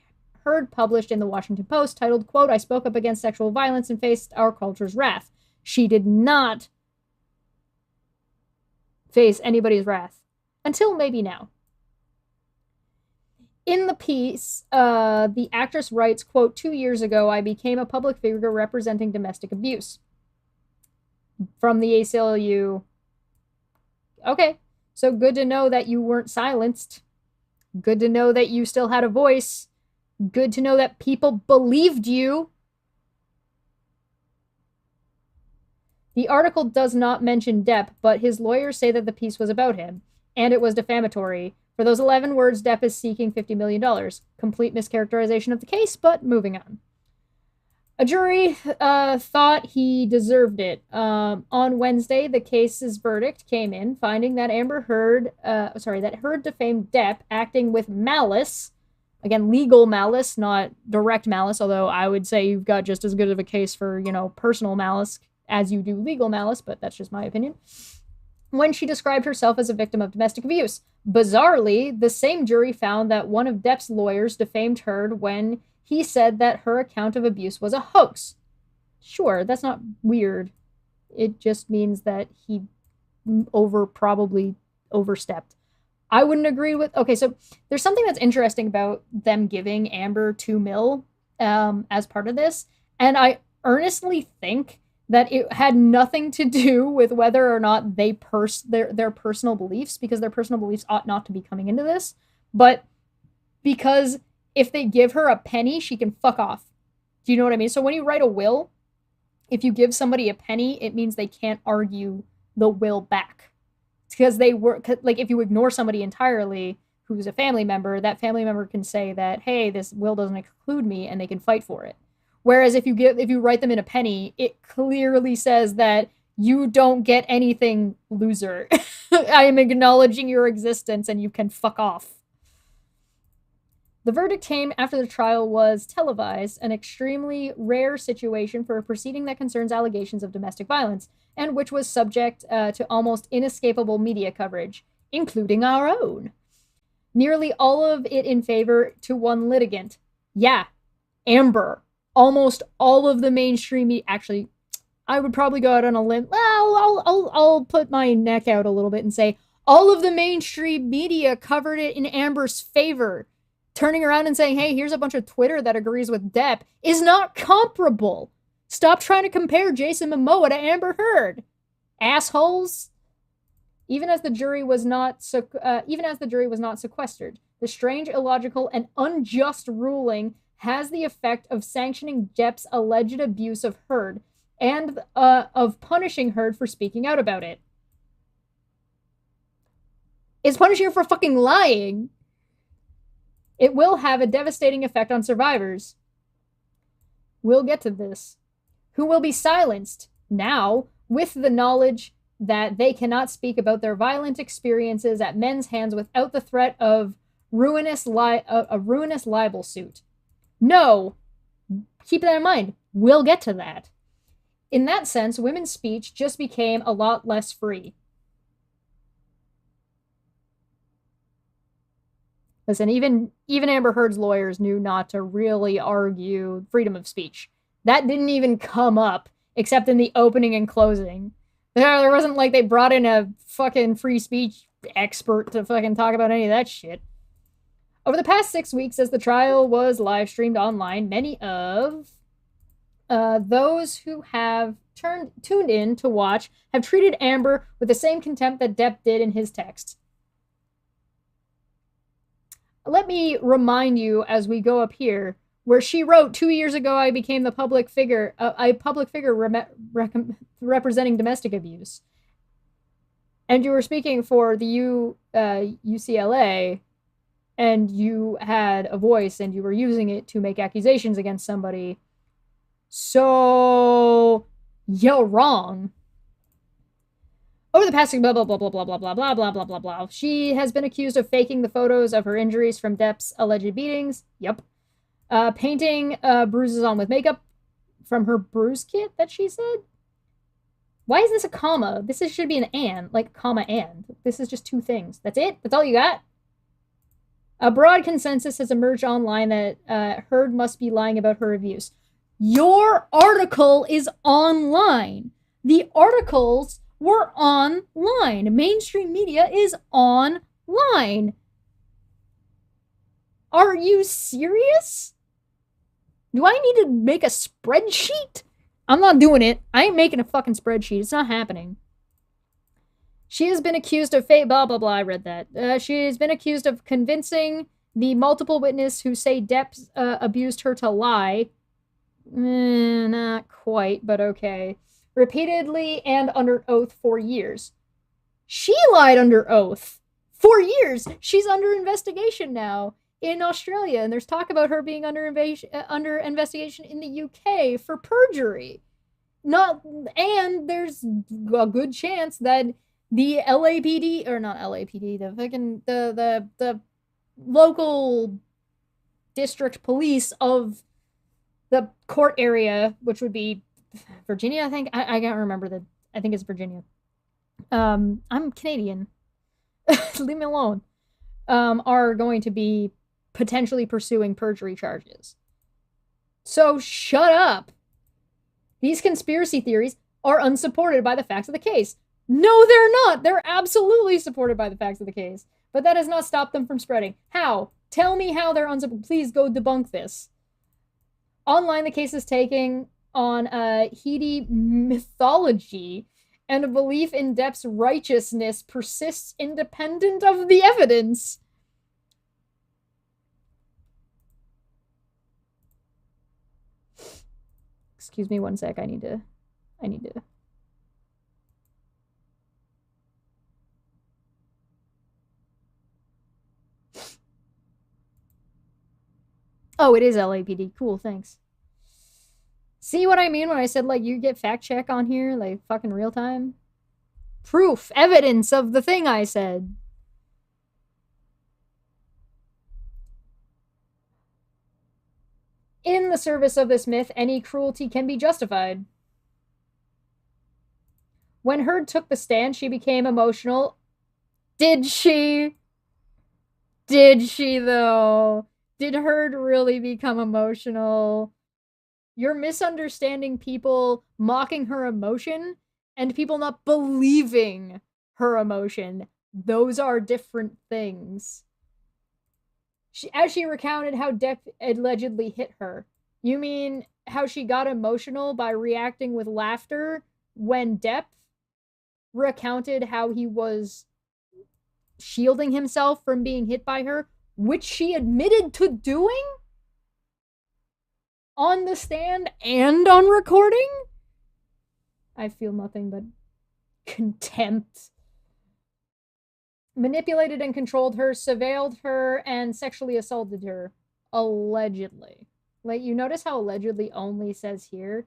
Heard published in the Washington Post titled, quote, "I spoke up against sexual violence and faced our culture's wrath." She did not face anybody's wrath. Until maybe now. In the piece, the actress writes, quote, "2 years ago, I became a public figure representing domestic abuse." From the ACLU. Okay, so good to know that you weren't silenced. Good to know that you still had a voice. Good to know that people believed you. The article does not mention Depp, but his lawyers say that the piece was about him, and it was defamatory. For those 11 words, Depp is seeking $50 million. Complete mischaracterization of the case, but moving on. A jury thought he deserved it. On Wednesday, the case's verdict came in, finding that Heard defamed Depp, acting with malice. Again, legal malice, not direct malice, although I would say you've got just as good of a case for, personal malice as you do legal malice, but that's just my opinion. When she described herself as a victim of domestic abuse. Bizarrely, the same jury found that one of Depp's lawyers defamed Heard when he said that her account of abuse was a hoax. Sure, that's not weird. It just means that he probably overstepped. I wouldn't agree with... Okay, so there's something that's interesting about them giving Amber $2 million as part of this, and I earnestly think that it had nothing to do with whether or not their personal beliefs, because their personal beliefs ought not to be coming into this, but because if they give her a penny, she can fuck off. Do you know what I mean? So when you write a will, if you give somebody a penny, it means they can't argue the will back. It's because if you ignore somebody entirely who's a family member, that family member can say that, hey, this will doesn't include me, and they can fight for it. Whereas if you write them in a penny, it clearly says that you don't get anything, loser. I am acknowledging your existence and you can fuck off. The verdict came after the trial was televised, an extremely rare situation for a proceeding that concerns allegations of domestic violence, and which was subject to almost inescapable media coverage, including our own. Nearly all of it in favor to one litigant. Yeah, Amber. Almost all of the mainstream media. Actually, I would probably go out on a limb. Well, I'll put my neck out a little bit and say all of the mainstream media covered it in Amber's favor. Turning around and saying, hey, here's a bunch of Twitter that agrees with Depp is not comparable. Stop trying to compare Jason Momoa to Amber Heard. Assholes. Even as the jury was not sequestered, the strange, illogical, and unjust ruling has the effect of sanctioning Depp's alleged abuse of Heard and of punishing Heard for speaking out about it. It's punishing her for fucking lying. It will have a devastating effect on survivors. We'll get to this. Who will be silenced now with the knowledge that they cannot speak about their violent experiences at men's hands without the threat of a ruinous libel suit. No, keep that in mind. We'll get to that. In that sense, women's speech just became a lot less free. Listen, even Amber Heard's lawyers knew not to really argue freedom of speech. That didn't even come up, except in the opening and closing. There wasn't like they brought in a fucking free speech expert to fucking talk about any of that shit. Over the past 6 weeks, as the trial was live streamed online, many of those who have tuned in to watch have treated Amber with the same contempt that Depp did in his text. Let me remind you as we go up here, where she wrote, 2 years ago, I became a public figure representing domestic abuse. And you were speaking for the UCLA, and you had a voice, and you were using it to make accusations against somebody. So, you're wrong. Over the past blah, blah, blah, blah, blah, blah, blah, blah, blah, blah, blah, blah. She has been accused of faking the photos of her injuries from Depp's alleged beatings. Yep. Painting bruises on with makeup from her bruise kit that she said. Why is this a comma? Should be an and, like comma and. This is just two things. That's it? That's all you got? A broad consensus has emerged online that Heard must be lying about her abuse. Your article is online. The articles were online. Mainstream media is online. Are you serious? Do I need to make a spreadsheet? I'm not doing it. I ain't making a fucking spreadsheet. It's not happening. She has been accused of blah, blah, blah. I read that. She has been accused of convincing the multiple witnesses who say Depp abused her to lie. Not quite, but okay. Repeatedly and under oath for years. She lied under oath. 4 years. She's under investigation now in Australia, and there's talk about her being under investigation in the UK for perjury. And there's a good chance that the LAPD, or not LAPD, the local district police of the court area, which would be Virginia, I think. I can't remember I think it's Virginia. I'm Canadian. Leave me alone. Are going to be potentially pursuing perjury charges. So shut up. These conspiracy theories are unsupported by the facts of the case. No, they're not. They're absolutely supported by the facts of the case. But that has not stopped them from spreading. How? Tell me how they're unsupported. Please go debunk this. Online, the case is taking on a heady mythology, and a belief in Depp's righteousness persists independent of the evidence. Excuse me one sec. I need to. Oh, it is LAPD. Cool, thanks. See what I mean when I said, like, you get fact check on here, like, fucking real time? Proof, evidence of the thing I said. In the service of this myth, any cruelty can be justified. When Heard took the stand, she became emotional. Did she? Did she, though? Did Heard really become emotional? You're misunderstanding people mocking her emotion and people not believing her emotion. Those are different things. As she recounted how Depp allegedly hit her. You mean how she got emotional by reacting with laughter when Depp recounted how he was shielding himself from being hit by her, which she admitted to doing on the stand and on recording? I feel nothing but contempt. Manipulated and controlled her, surveilled her, and sexually assaulted her. Allegedly. Like, you notice how allegedly only says here?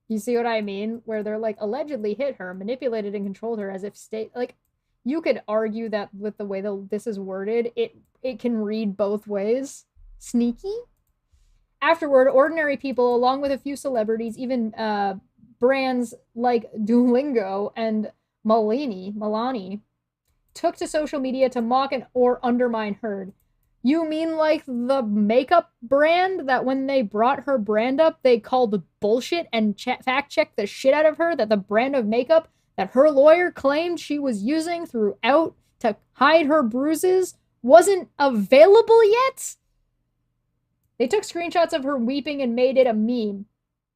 You see what I mean? Where they're like, allegedly hit her, manipulated and controlled her as if like, you could argue that with the way this is worded, it can read both ways. Sneaky? Afterward, ordinary people, along with a few celebrities, even brands like Duolingo and Milani, took to social media to mock or undermine Heard. You mean like the makeup brand that when they brought her brand up, they called bullshit and fact-checked the shit out of her, that the brand of makeup that her lawyer claimed she was using throughout to hide her bruises wasn't available yet? They took screenshots of her weeping and made it a meme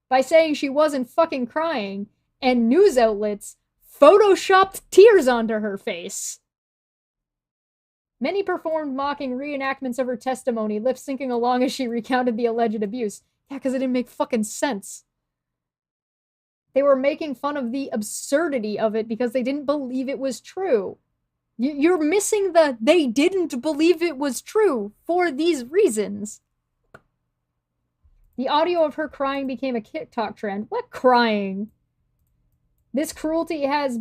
by saying she wasn't fucking crying, and news outlets photoshopped tears onto her face. Many performed mocking reenactments of her testimony, lip-syncing along as she recounted the alleged abuse. Yeah, because it didn't make fucking sense. They were making fun of the absurdity of it because they didn't believe it was true. You're missing the they didn't believe it was true for these reasons. The audio of her crying became a TikTok trend. What crying? This cruelty has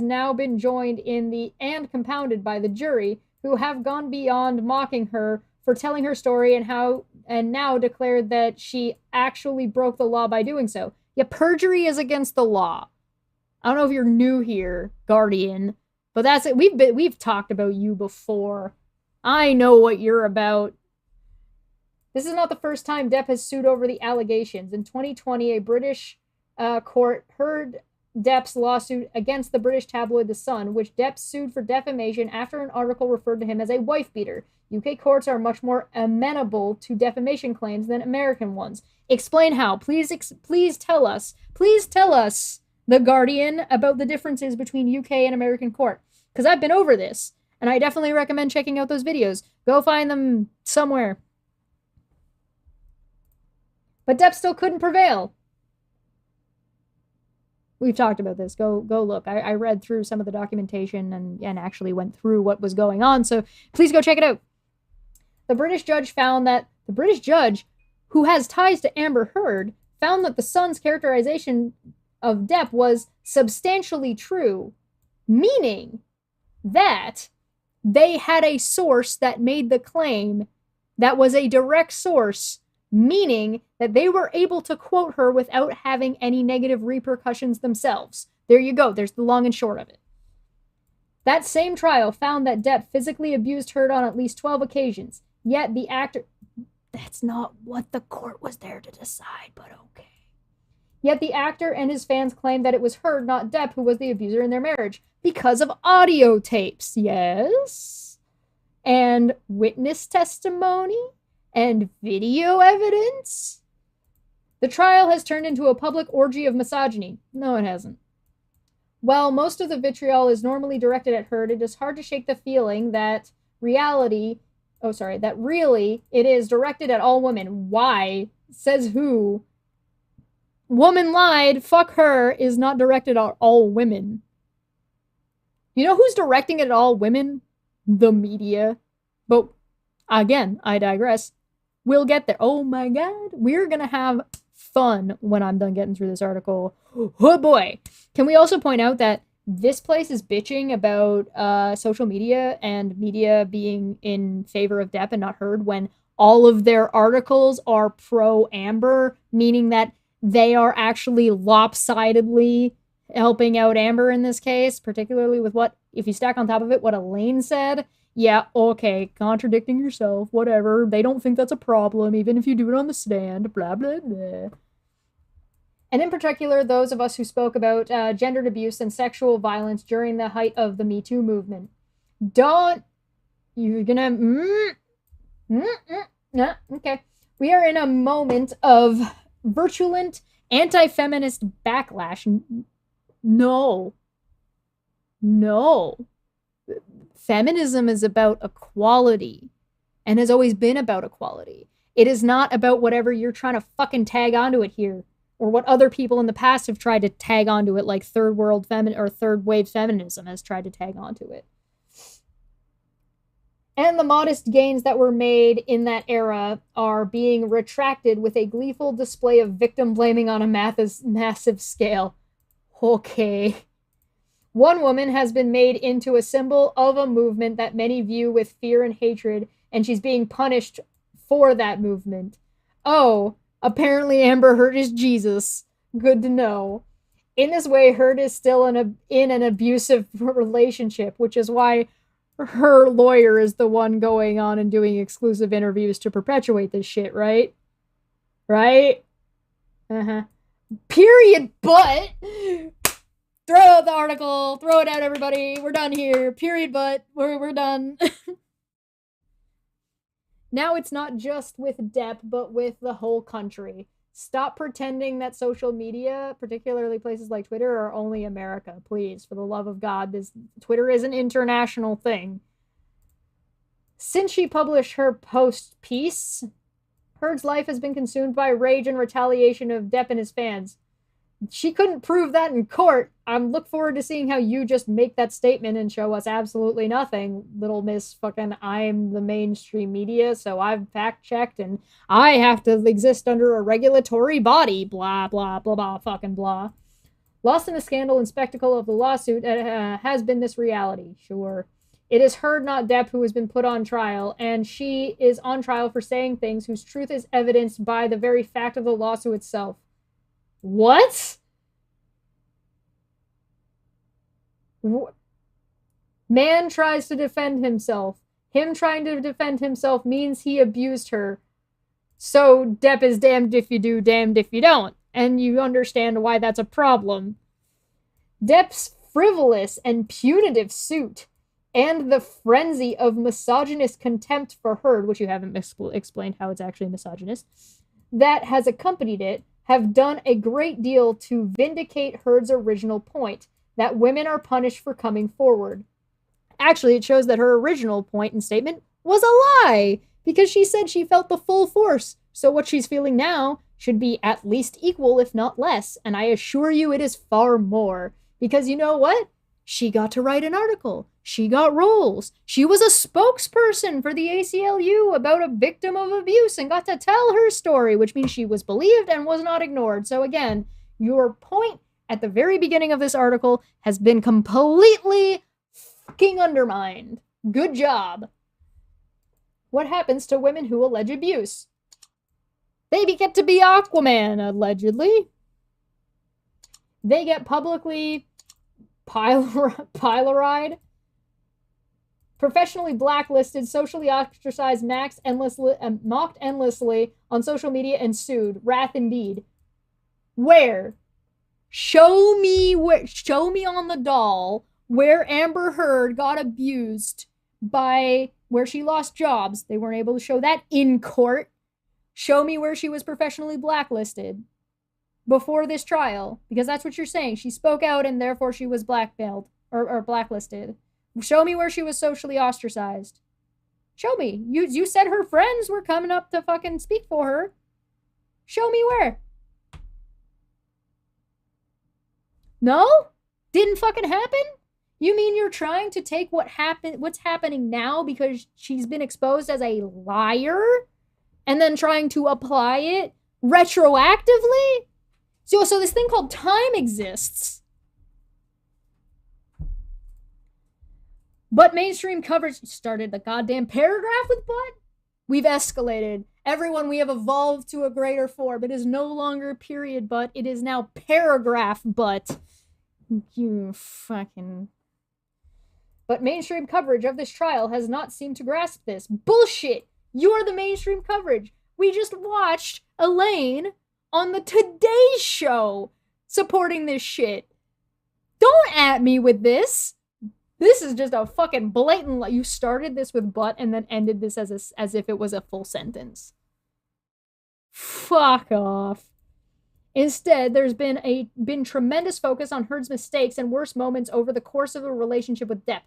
now been joined in and compounded by the jury, who have gone beyond mocking her for telling her story and now declared that she actually broke the law by doing so. Yeah, perjury is against the law. I don't know if you're new here, Guardian, but that's it. We've talked about you before. I know what you're about. This is not the first time Depp has sued over the allegations. In 2020, a British court heard Depp's lawsuit against the British tabloid The Sun, which Depp sued for defamation after an article referred to him as a wife-beater. UK courts are much more amenable to defamation claims than American ones. Explain how. Please tell us. Please tell us, The Guardian, about the differences between UK and American court. Because I've been over this, and I definitely recommend checking out those videos. Go find them somewhere. But Depp still couldn't prevail. We've talked about this. Go look. I read through some of the documentation and actually went through what was going on. So please go check it out. The British judge who has ties to Amber Heard found that the Sun's characterization of Depp was substantially true, meaning that they had a source that made the claim that was a direct source, meaning that they were able to quote her without having any negative repercussions themselves. There you go. There's the long and short of it. That same trial found that Depp physically abused Heard on at least 12 occasions. Yet the actor... That's not what the court was there to decide, but okay. Yet the actor and his fans claimed that it was Heard, not Depp, who was the abuser in their marriage because of audio tapes. Yes. And witness testimony and video evidence. The trial has turned into a public orgy of misogyny. No, it hasn't. While most of the vitriol is normally directed at Heard, it is hard to shake the feeling that really it is directed at all women. Why? Says who? Woman lied. Fuck her is not directed at all women. You know who's directing it at all women? The media. But again, I digress. We'll get there. Oh my God. We're going to have fun when I'm done getting through this article. Oh boy. Can we also point out that this place is bitching about social media and media being in favor of Depp and not Heard when all of their articles are pro Amber, meaning that they are actually lopsidedly helping out Amber in this case, particularly with what, if you stack on top of it, what Elaine said. Yeah, okay, contradicting yourself, whatever. They don't think that's a problem, even if you do it on the stand, blah, blah, blah. And in particular, those of us who spoke about gendered abuse and sexual violence during the height of the Me Too movement. You're gonna, okay. We are in a moment of virulent anti-feminist backlash. No. Feminism is about equality and has always been about equality. It is not about whatever you're trying to fucking tag onto it here or what other people in the past have tried to tag onto it, like third wave feminism has tried to tag onto it. And the modest gains that were made in that era are being retracted with a gleeful display of victim blaming on a massive scale. Okay. One woman has been made into a symbol of a movement that many view with fear and hatred, and she's being punished for that movement. Oh, apparently Amber Heard is Jesus. Good to know. In this way, Heard is still in an abusive relationship, which is why her lawyer is the one going on and doing exclusive interviews to perpetuate this shit, right? Right? Uh-huh. Period, but... Throw out the article. Throw it out, everybody. We're done here. Period, but we're done. Now it's not just with Depp, but with the whole country. Stop pretending that social media, particularly places like Twitter, are only America. Please, for the love of God, Twitter is an international thing. Since she published her post-piece, Heard's life has been consumed by rage and retaliation of Depp and his fans. She couldn't prove that in court. I look forward to seeing how you just make that statement and show us absolutely nothing. Little Miss fucking I'm the mainstream media, so I've fact-checked and I have to exist under a regulatory body. Blah, blah, blah, blah, fucking blah. Lost in the scandal and spectacle of the lawsuit has been this reality, sure. It is Heard, not Depp, who has been put on trial, and she is on trial for saying things whose truth is evidenced by the very fact of the lawsuit itself. What? Man tries to defend himself. Him trying to defend himself means he abused her. So Depp is damned if you do, damned if you don't. And you understand why that's a problem. Depp's frivolous and punitive suit and the frenzy of misogynist contempt for Heard, which you haven't explained how it's actually misogynist, that has accompanied it, have done a great deal to vindicate Heard's original point, that women are punished for coming forward. Actually, it shows that her original point and statement was a lie, because she said she felt the full force, so what she's feeling now should be at least equal, if not less, and I assure you it is far more, because you know what? She got to write an article. She got roles. She was a spokesperson for the ACLU about a victim of abuse and got to tell her story, which means she was believed and was not ignored. So again, your point at the very beginning of this article has been completely fucking undermined. Good job. What happens to women who allege abuse? They get to be Aquaman, allegedly. They get publicly piloried, professionally blacklisted, socially ostracized, mocked endlessly on social media, and sued. Wrath indeed. Where? Show me on the doll where Amber Heard got abused by where she lost jobs. They weren't able to show that in court. Show me where she was professionally blacklisted before this trial, because that's what you're saying. She spoke out and therefore she was blackmailed or blacklisted. Show me where she was socially ostracized. Show me. You said her friends were coming up to fucking speak for her. Show me where. No? Didn't fucking happen? You mean you're trying to take what's happening now because she's been exposed as a liar and then trying to apply it retroactively? So this thing called time exists. But mainstream coverage started the goddamn paragraph with butt? We've escalated. Everyone, we have evolved to a greater form. It is no longer period butt. It is now paragraph butt. You fucking... But mainstream coverage of this trial has not seemed to grasp this. Bullshit! You're the mainstream coverage. We just watched Elaine on the Today Show supporting this shit. Don't at me with this. This is just a fucking blatant... You started this with butt and then ended this as if it was a full sentence. Fuck off. Instead, there's been tremendous focus on Heard's mistakes and worst moments over the course of a relationship with Depp.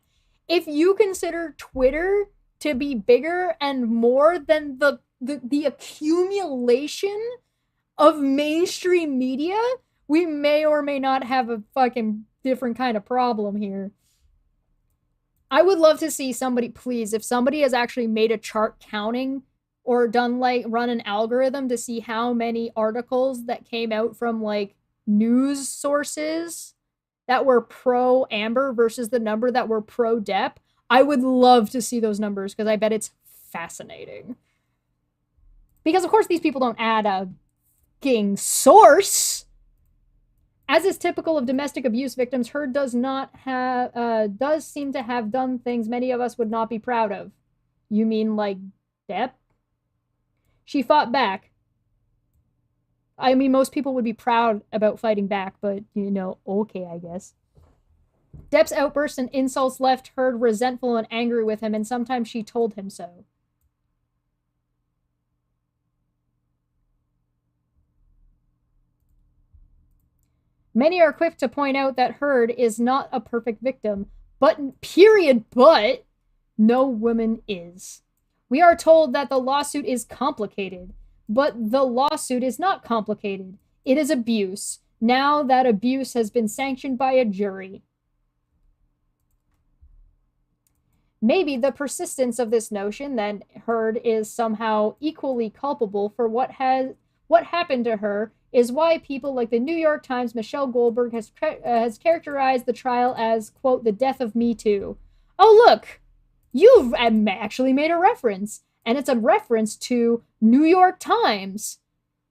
If you consider Twitter to be bigger and more than the accumulation of mainstream media, we may or may not have a fucking different kind of problem here. I would love to see somebody, please, if somebody has actually made a chart counting or run an algorithm to see how many articles that came out from news sources that were pro Amber versus the number that were pro Depp. I would love to see those numbers because I bet it's fascinating. Because of course these people don't add a fucking source. As is typical of domestic abuse victims, Heard does seem to have done things many of us would not be proud of. You mean like Depp? She fought back. I mean, most people would be proud about fighting back, but, okay, I guess. Depp's outbursts and insults left Heard resentful and angry with him, and sometimes she told him so. Many are quick to point out that Heard is not a perfect victim, but no woman is. We are told that the lawsuit is complicated, but the lawsuit is not complicated. It is abuse. Now that abuse has been sanctioned by a jury. Maybe the persistence of this notion that Heard is somehow equally culpable for what happened to her is why people like the New York Times' Michelle Goldberg has characterized the trial as, quote, the death of Me Too. Oh, look, you've actually made a reference, and it's a reference to New York Times,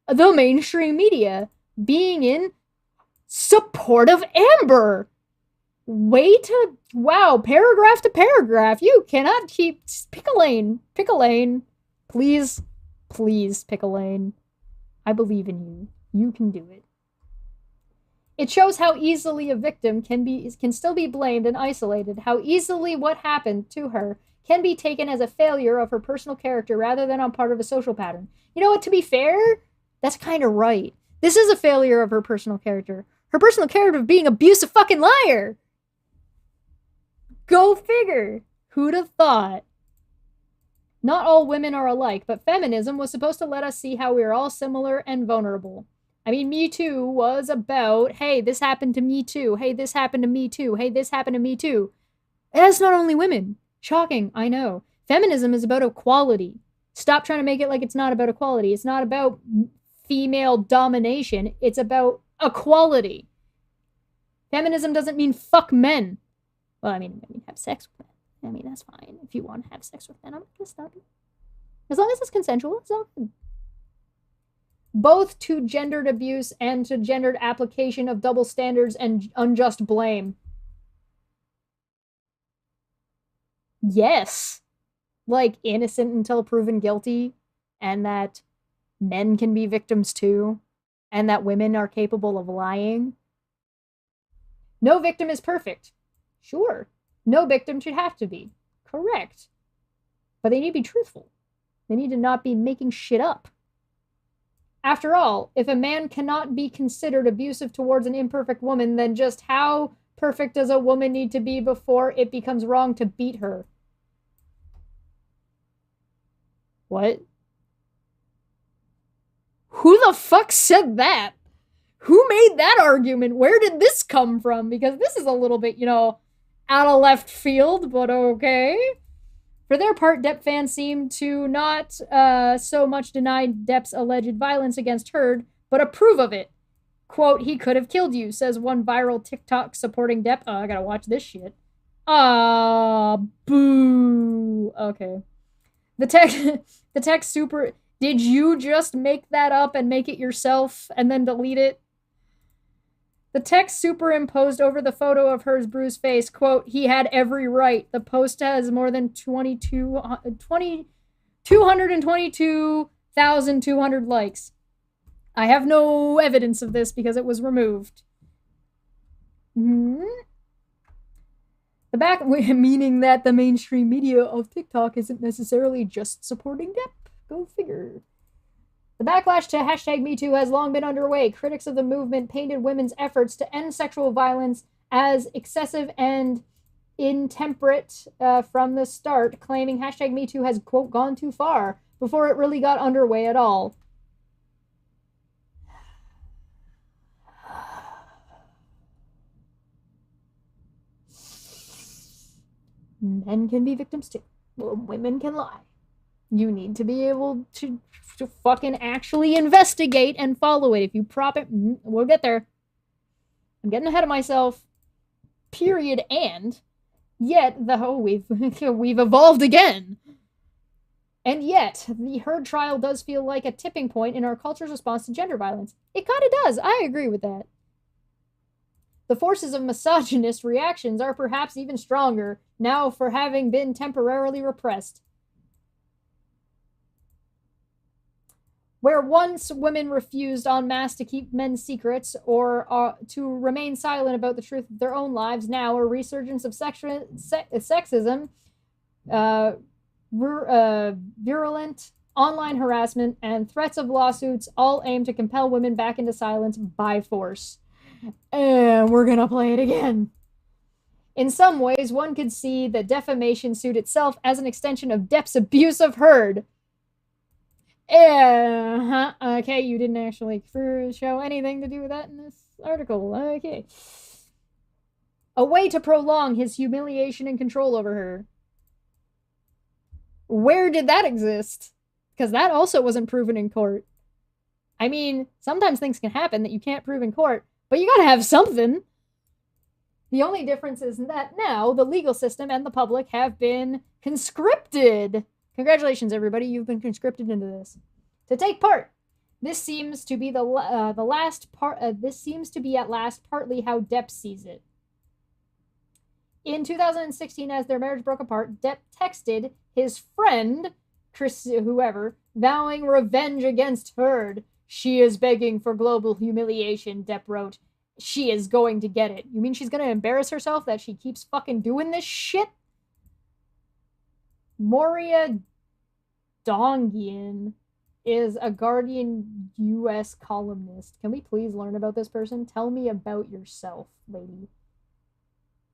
the mainstream media, being in support of Amber. Wow, paragraph to paragraph. You cannot keep... Pick a lane. Please, pick a lane. I believe in you. You can do it. It shows how easily a victim can still be blamed and isolated, how easily what happened to her can be taken as a failure of her personal character rather than on part of a social pattern. You know what, to be fair, that's kind of right. This is a failure of her personal character. Her personal character of being a abusive fucking liar. Go figure. Who'd have thought? Not all women are alike, but feminism was supposed to let us see how we are all similar and vulnerable. I mean, Me Too was about, hey, this happened to me too. Hey, this happened to me too. Hey, this happened to me too. And that's not only women. Shocking, I know. Feminism is about equality. Stop trying to make it like it's not about equality. It's not about female domination. It's about equality. Feminism doesn't mean fuck men. Well, I mean, have sex with men. I mean, that's fine. If you want to have sex with men, I'm not going to stop you. As long as it's consensual, it's all good. Both to gendered abuse and to gendered application of double standards and unjust blame. Yes. Like, innocent until proven guilty, and that men can be victims too, and that women are capable of lying. No victim is perfect. Sure. No victim should have to be. Correct. But they need to be truthful. They need to not be making shit up. After all, if a man cannot be considered abusive towards an imperfect woman, then just how perfect does a woman need to be before it becomes wrong to beat her? What? Who the fuck said that? Who made that argument? Where did this come from? Because this is a little bit, out of left field, but okay. For their part, Depp fans seem to not so much deny Depp's alleged violence against Heard, but approve of it. Quote, "He could have killed you," says one viral TikTok supporting Depp. Oh, I gotta watch this shit. Ah, boo. Okay. The tech super... Did you just make that up and make it yourself and then delete it? The text superimposed over the photo of Heard's bruised face, quote, "He had every right." The post has more than 222,200 likes. I have no evidence of this because it was removed. The back, meaning that the mainstream media of TikTok isn't necessarily just supporting Depp. Go figure. The backlash to hashtag MeToo has long been underway. Critics of the movement painted women's efforts to end sexual violence as excessive and intemperate from the start, claiming hashtag MeToo has, quote, "gone too far" before it really got underway at all. Men can be victims too. Well, women can lie. You need to be able to fucking actually investigate and follow it. If you prop it, we'll get there. I'm getting ahead of myself. Period. And yet we've evolved again. And yet, the Heard trial does feel like a tipping point in our culture's response to gender violence. It kind of does. I agree with that. The forces of misogynist reactions are perhaps even stronger now for having been temporarily repressed. Where once women refused en masse to keep men's secrets or to remain silent about the truth of their own lives, now a resurgence of sexism, virulent online harassment, and threats of lawsuits all aim to compel women back into silence by force. And we're gonna play it again. In some ways, one could see the defamation suit itself as an extension of Depp's abuse of Heard. Okay, you didn't actually show anything to do with that in this article. Okay. A way to prolong his humiliation and control over her. Where did that exist? Because that also wasn't proven in court. I mean, sometimes things can happen that you can't prove in court, but you gotta have something. The only difference is that now the legal system and the public have been conscripted. Congratulations, everybody. You've been conscripted into this. To take part. This seems to be the last part. This seems to be at last partly how Depp sees it. In 2016, as their marriage broke apart, Depp texted his friend, Chris, whoever, vowing revenge against Heard. "She is begging for global humiliation," Depp wrote. "She is going to get it." You mean she's going to embarrass herself that she keeps fucking doing this shit? Moria Dongian is a Guardian U.S. columnist. Can we please learn about this person? Tell me about yourself, lady.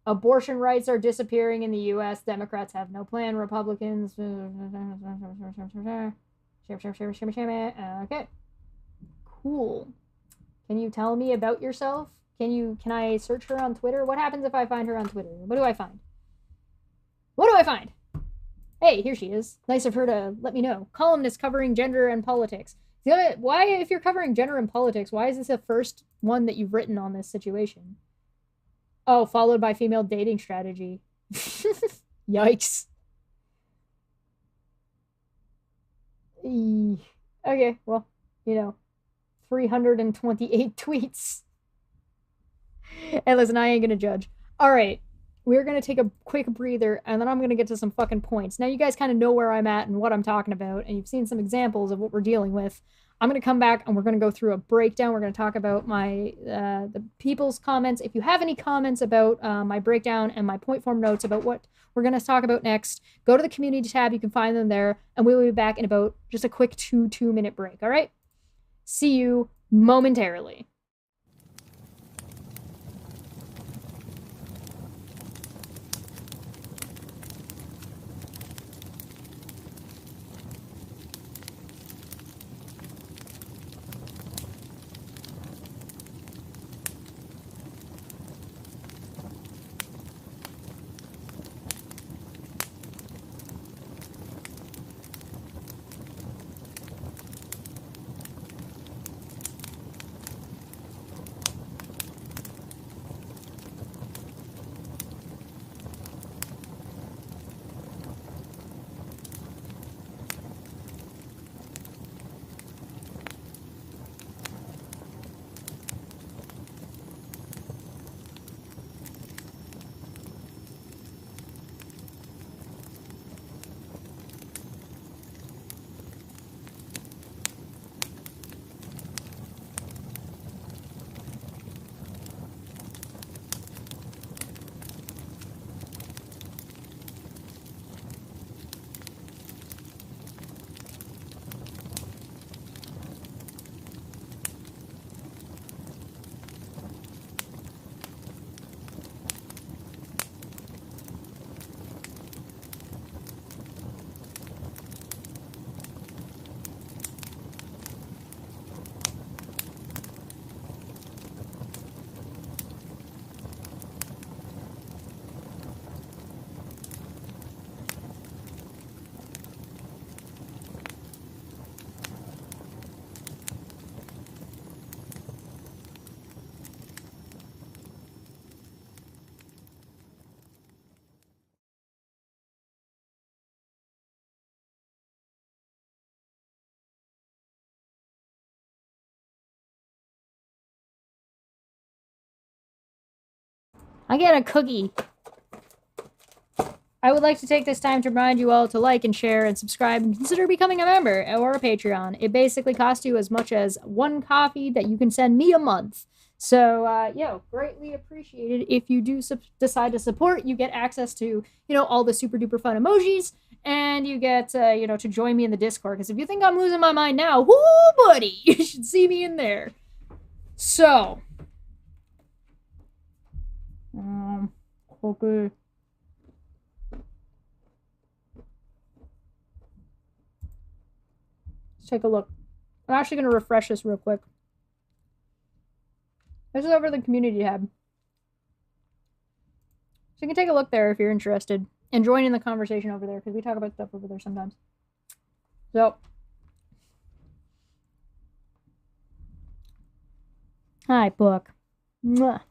Abortion rights are disappearing in the U.S. Democrats have no plan. Republicans... Okay. Cool. Can you tell me about yourself? Can I search her on Twitter? What happens if I find her on Twitter? What do I find? What do I find? Hey, here she is. Nice of her to let me know. Columnist covering gender and politics. Why, if you're covering gender and politics, why is this the first one that you've written on this situation? Oh, followed by female dating strategy. Yikes. Okay, well, 328 tweets. And listen, I ain't gonna judge. All right, we're gonna take a quick breather, and then I'm gonna get to some fucking points. Now you guys kind of know where I'm at and what I'm talking about, and you've seen some examples of what we're dealing with. I'm gonna come back and we're gonna go through a breakdown. We're gonna talk about my the people's comments. If you have any comments about my breakdown and my point form notes about what we're gonna talk about next, go to the community tab. You can find them there, and we will be back in about just a quick two-minute break. All right. See you momentarily. I get a cookie. I would like to take this time to remind you all to like and share and subscribe and consider becoming a member or a Patreon. It basically costs you as much as one coffee that you can send me a month. So, greatly appreciated if you do decide to support. You get access to, all the super duper fun emojis, and you get, to join me in the Discord. Because if you think I'm losing my mind now, whoo, buddy, you should see me in there. So, okay. Let's take a look. I'm actually going to refresh this real quick. This is over the community tab. So you can take a look there if you're interested. And join in the conversation over there, because we talk about stuff over there sometimes. So. Hi, book. Mwah.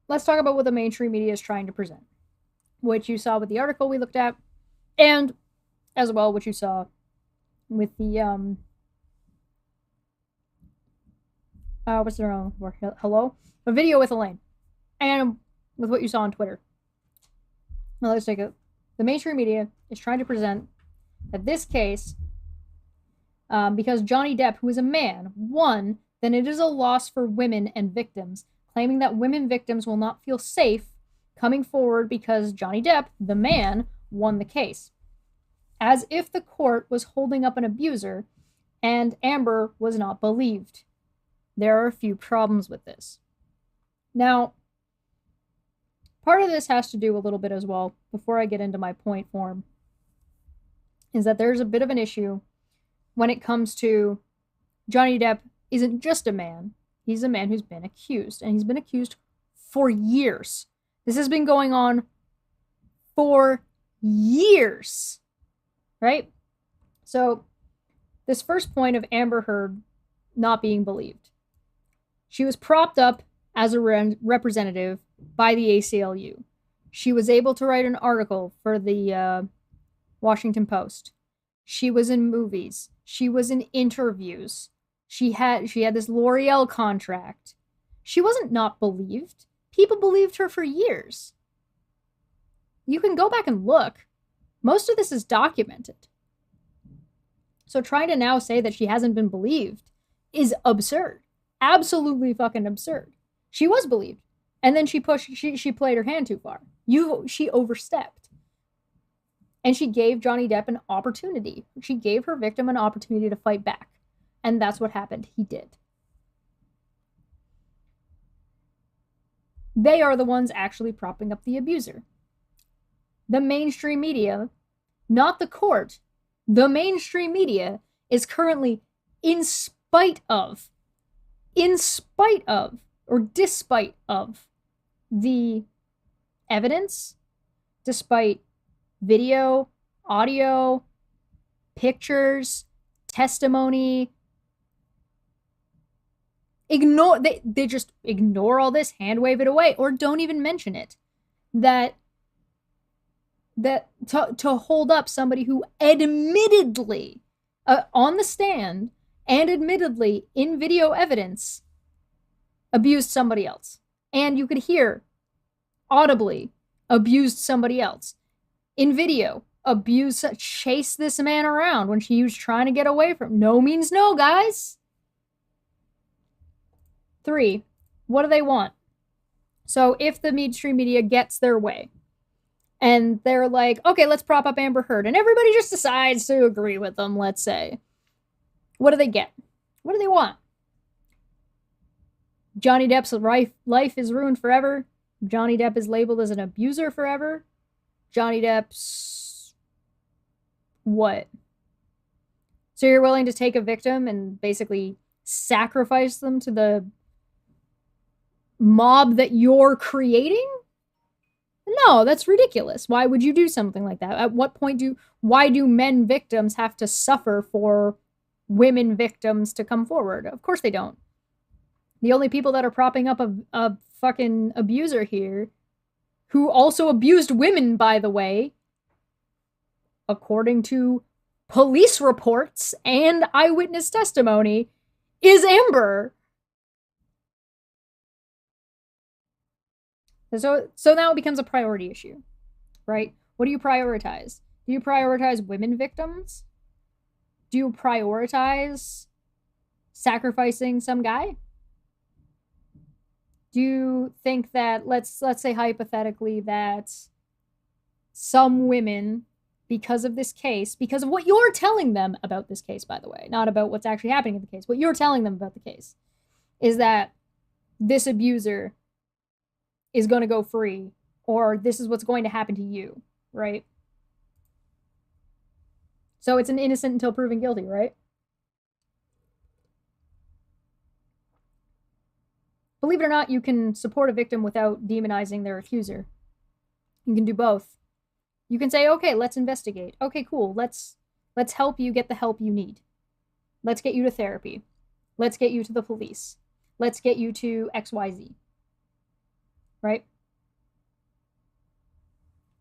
Let's talk about what the mainstream media is trying to present. Which you saw with the article we looked at. And as well, what you saw with the, what's their own word? Hello? A video with Elaine. And with what you saw on Twitter. Now let's take it. The mainstream media is trying to present that this case, because Johnny Depp, who is a man, won, then it is a loss for women and victims, claiming that women victims will not feel safe coming forward because Johnny Depp, the man, won the case. As if the court was holding up an abuser and Amber was not believed. There are a few problems with this. Now, part of this has to do a little bit as well, before I get into my point form, is that there's a bit of an issue when it comes to Johnny Depp isn't just a man. He's a man who's been accused, and he's been accused for years. This has been going on for years, right? So, this first point of Amber Heard not being believed. She was propped up as a representative by the ACLU. She was able to write an article for the Washington Post. She was in movies. She was in interviews. She had this L'Oreal contract. She wasn't not believed. People believed her for years. You can go back and look. Most of this is documented. So trying to now say that she hasn't been believed is absurd. Absolutely fucking absurd. She was believed. And then she played her hand too far. She overstepped. And she gave Johnny Depp an opportunity. She gave her victim an opportunity to fight back. And that's what happened. He did. They are the ones actually propping up the abuser. The mainstream media, not the court, the mainstream media is currently in spite of, or despite of the evidence, despite video, audio, pictures, testimony, they just ignore all this, hand wave it away, or don't even mention it. That to hold up somebody who admittedly on the stand and admittedly in video evidence abused somebody else. And you could hear audibly abused somebody else. In video, chased this man around when she was trying to get away from. No means no, guys. 3, what do they want? So if the mainstream media gets their way, and they're like, okay, let's prop up Amber Heard, and everybody just decides to agree with them, let's say. What do they get? What do they want? Johnny Depp's life is ruined forever. Johnny Depp is labeled as an abuser forever. Johnny Depp's... what? So you're willing to take a victim and basically sacrifice them to the mob that you're creating? No, that's ridiculous. Why would you do something like that? At what point why do men victims have to suffer for women victims to come forward? Of course they don't. The only people that are propping up a fucking abuser here, who also abused women, by the way, according to police reports and eyewitness testimony, is Amber. So now it becomes a priority issue, right? What do you prioritize? Do you prioritize women victims? Do you prioritize sacrificing some guy? Do you think that, let's say hypothetically, that some women, because of this case, because of what you're telling them about this case, by the way, not about what's actually happening in the case, what you're telling them about the case, is that this abuser is going to go free, or this is what's going to happen to you, right? So it's an innocent until proven guilty, right? Believe it or not, you can support a victim without demonizing their accuser. You can do both. You can say, okay, let's investigate. Okay, cool. Let's help you get the help you need. Let's get you to therapy. Let's get you to the police. Let's get you to XYZ. Right?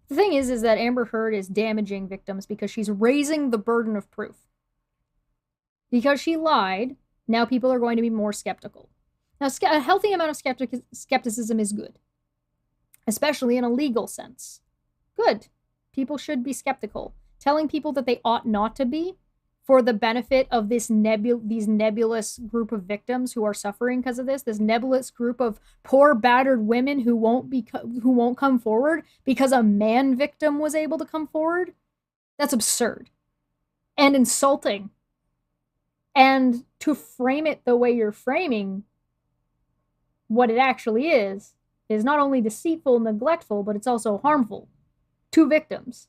The thing is that Amber Heard is damaging victims because she's raising the burden of proof. Because she lied, now people are going to be more skeptical. Now, a healthy amount of skepticism is good, especially in a legal sense. Good. People should be skeptical. Telling people that they ought not to be for the benefit of these nebulous group of victims who are suffering because of this nebulous group of poor, battered women who won't come forward because a man victim was able to come forward, that's absurd and insulting. And to frame it the way you're framing what it actually is not only deceitful and neglectful, but it's also harmful to victims.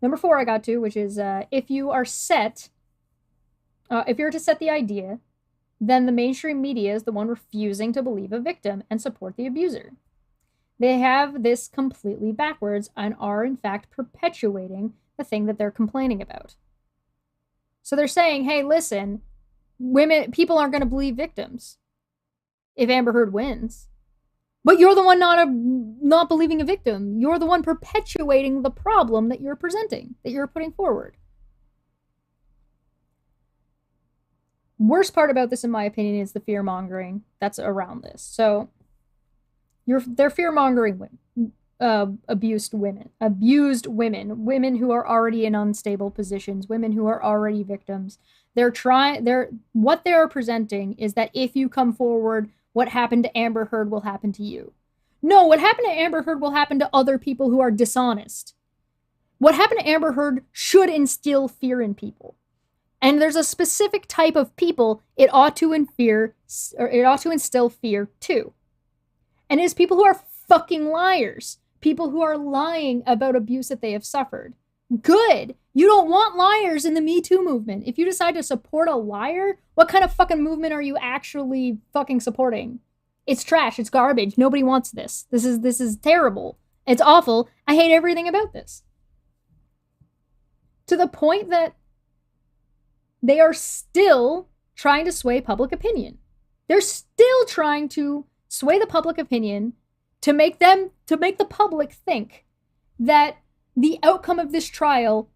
Number 4 I got to, which is if you're to set the idea, then the mainstream media is the one refusing to believe a victim and support the abuser. They have this completely backwards and are in fact perpetuating the thing that they're complaining about. So they're saying, hey, listen, people aren't going to believe victims if Amber Heard wins. But you're the one not believing a victim. You're the one perpetuating the problem that you're presenting, that you're putting forward. Worst part about this, in my opinion, is the fear-mongering that's around this. So they're fear-mongering women, abused women, women who are already in unstable positions, women who are already victims. What they're presenting is that if you come forward, what happened to Amber Heard will happen to you. No, what happened to Amber Heard will happen to other people who are dishonest. What happened to Amber Heard should instill fear in people. And there's a specific type of people it ought to instill fear to. And it's people who are fucking liars. People who are lying about abuse that they have suffered. Good. You don't want liars in the Me Too movement. If you decide to support a liar, what kind of fucking movement are you actually fucking supporting? It's trash. It's garbage. Nobody wants this. This is terrible. It's awful. I hate everything about this. To the point that they are still trying to sway public opinion. They're still trying to sway the public opinion to make the public think that the outcome of this trial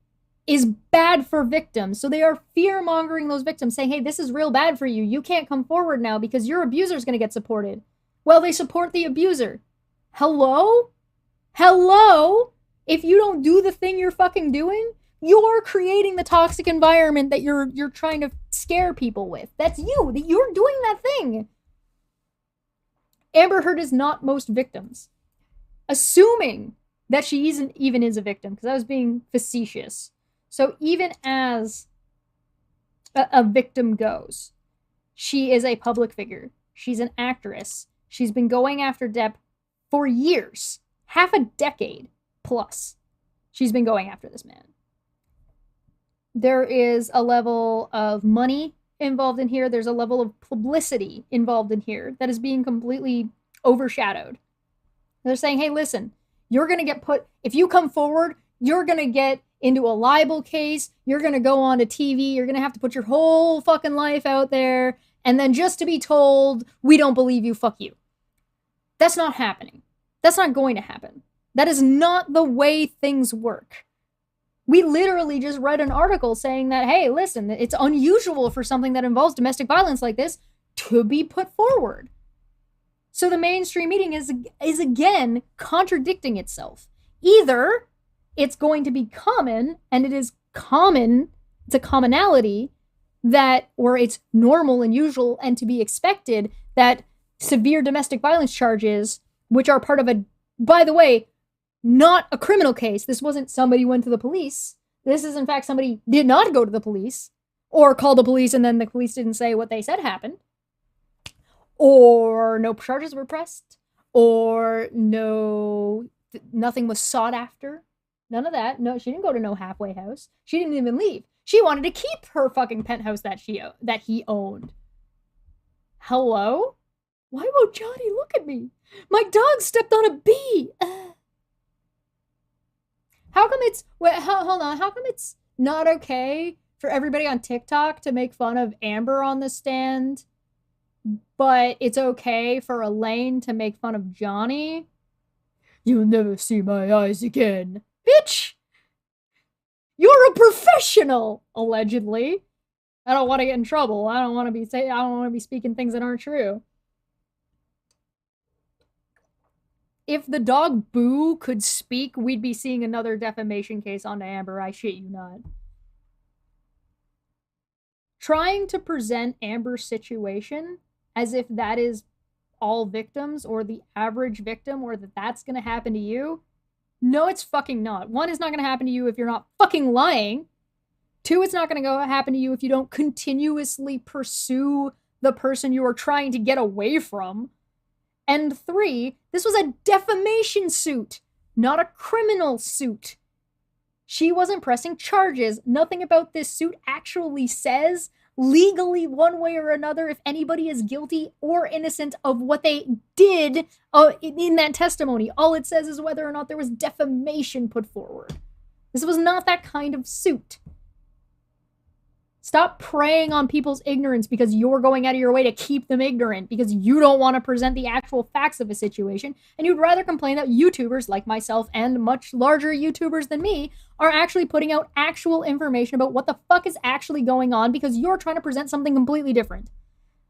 is bad for victims. So they are fear-mongering those victims, saying, hey, this is real bad for you. You can't come forward now because your abuser is going to get supported. Well, they support the abuser. Hello? Hello? If you don't do the thing you're fucking doing, you're creating the toxic environment that you're trying to scare people with. That's you. You're doing that thing. Amber Heard is not most victims. Assuming that she even is a victim, because I was being facetious. So even as a victim goes, she is a public figure. She's an actress. She's been going after Depp for years. Half a decade plus. She's been going after this man. There is a level of money involved in here. There's a level of publicity involved in here that is being completely overshadowed. They're saying, hey, listen, you're going to get if you come forward, you're going to get into a libel case. You're going to go on to TV. You're going to have to put your whole fucking life out there. And then just to be told, we don't believe you, fuck you. That's not happening. That's not going to happen. That is not the way things work. We literally just read an article saying that, hey, listen, it's unusual for something that involves domestic violence like this to be put forward. So the mainstream media is again contradicting itself. Either it's going to be common, and it is common, it's a commonality that, or it's normal and usual and to be expected that severe domestic violence charges, which are part of a, by the way, not a criminal case. This wasn't somebody went to the police. This is, in fact, somebody did not go to the police or call the police and then the police didn't say what they said happened. Or no charges were pressed. Or nothing was sought after. None of that. No, she didn't go to no halfway house. She didn't even leave. She wanted to keep her fucking penthouse that he owned. Hello? Why won't Johnny look at me? My dog stepped on a bee. How come it's... Wait, hold on. How come it's not okay for everybody on TikTok to make fun of Amber on the stand, but it's okay for Elaine to make fun of Johnny? You'll never see my eyes again. Bitch! You're a professional, allegedly. I don't want to get in trouble. I don't want to be speaking things that aren't true. If the dog Boo could speak, we'd be seeing another defamation case onto Amber. I shit you not. Trying to present Amber's situation as if that is all victims or the average victim or that that's going to happen to you. No, it's fucking not. One, it's not going to happen to you if you're not fucking lying. Two, it's not going to happen to you if you don't continuously pursue the person you are trying to get away from. And three, this was a defamation suit, not a criminal suit. She wasn't pressing charges. Nothing about this suit actually says legally one way or another if anybody is guilty or innocent of what they did in that testimony. All it says is whether or not there was defamation put forward. This was not that kind of suit. Stop preying on people's ignorance because you're going out of your way to keep them ignorant because you don't want to present the actual facts of a situation, and you'd rather complain that YouTubers like myself and much larger YouTubers than me are actually putting out actual information about what the fuck is actually going on because you're trying to present something completely different.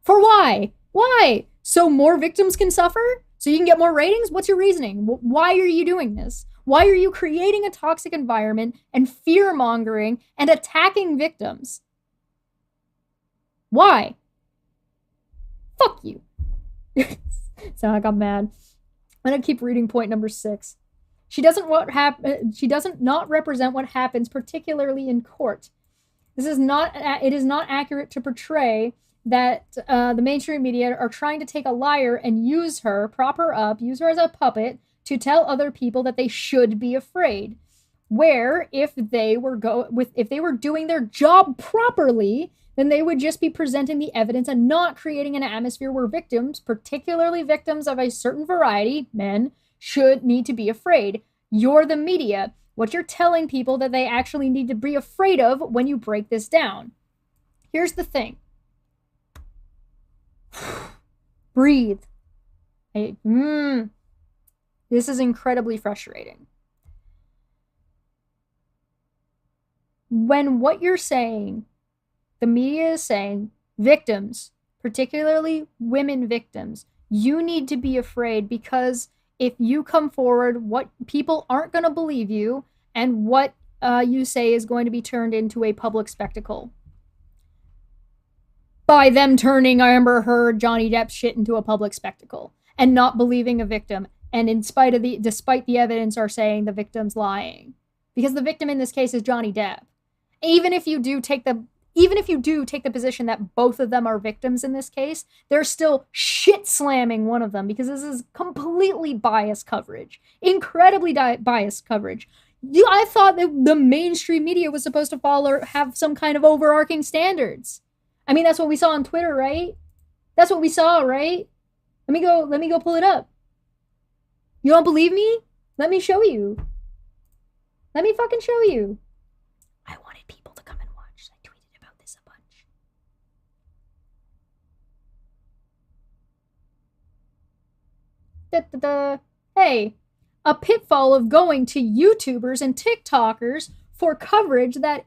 For why? Why? So more victims can suffer? So you can get more ratings? What's your reasoning? Why are you doing this? Why are you creating a toxic environment and fear-mongering and attacking victims? Why? Fuck you. So I got mad. I'm gonna keep reading point number 6. She doesn't not represent what happens, particularly in court. It is not accurate to portray that the mainstream media are trying to take a liar and use her, prop her up, use her as a puppet to tell other people that they should be afraid. Where if they were doing their job properly, then they would just be presenting the evidence and not creating an atmosphere where victims, particularly victims of a certain variety, men, should need to be afraid. You're the media. What you're telling people that they actually need to be afraid of when you break this down. Here's the thing. Breathe. This is incredibly frustrating. When what you're saying, the media is saying, victims, particularly women victims, you need to be afraid because if you come forward, what people aren't going to believe you, and what you say is going to be turned into a public spectacle. By them turning Amber Heard, Johnny Depp shit into a public spectacle and not believing a victim, and despite the evidence are saying the victim's lying. Because the victim in this case is Johnny Depp. Even if you do take the position that both of them are victims in this case, they're still shit slamming one of them because this is completely biased coverage. Incredibly biased coverage. I thought that the mainstream media was supposed to have some kind of overarching standards. I mean, that's what we saw on Twitter, right? That's what we saw, right? Let me go pull it up. You don't believe me? Let me show you. Let me fucking show you. I wanted people to come and watch. I tweeted about this a bunch. Hey, a pitfall of going to YouTubers and TikTokers for coverage that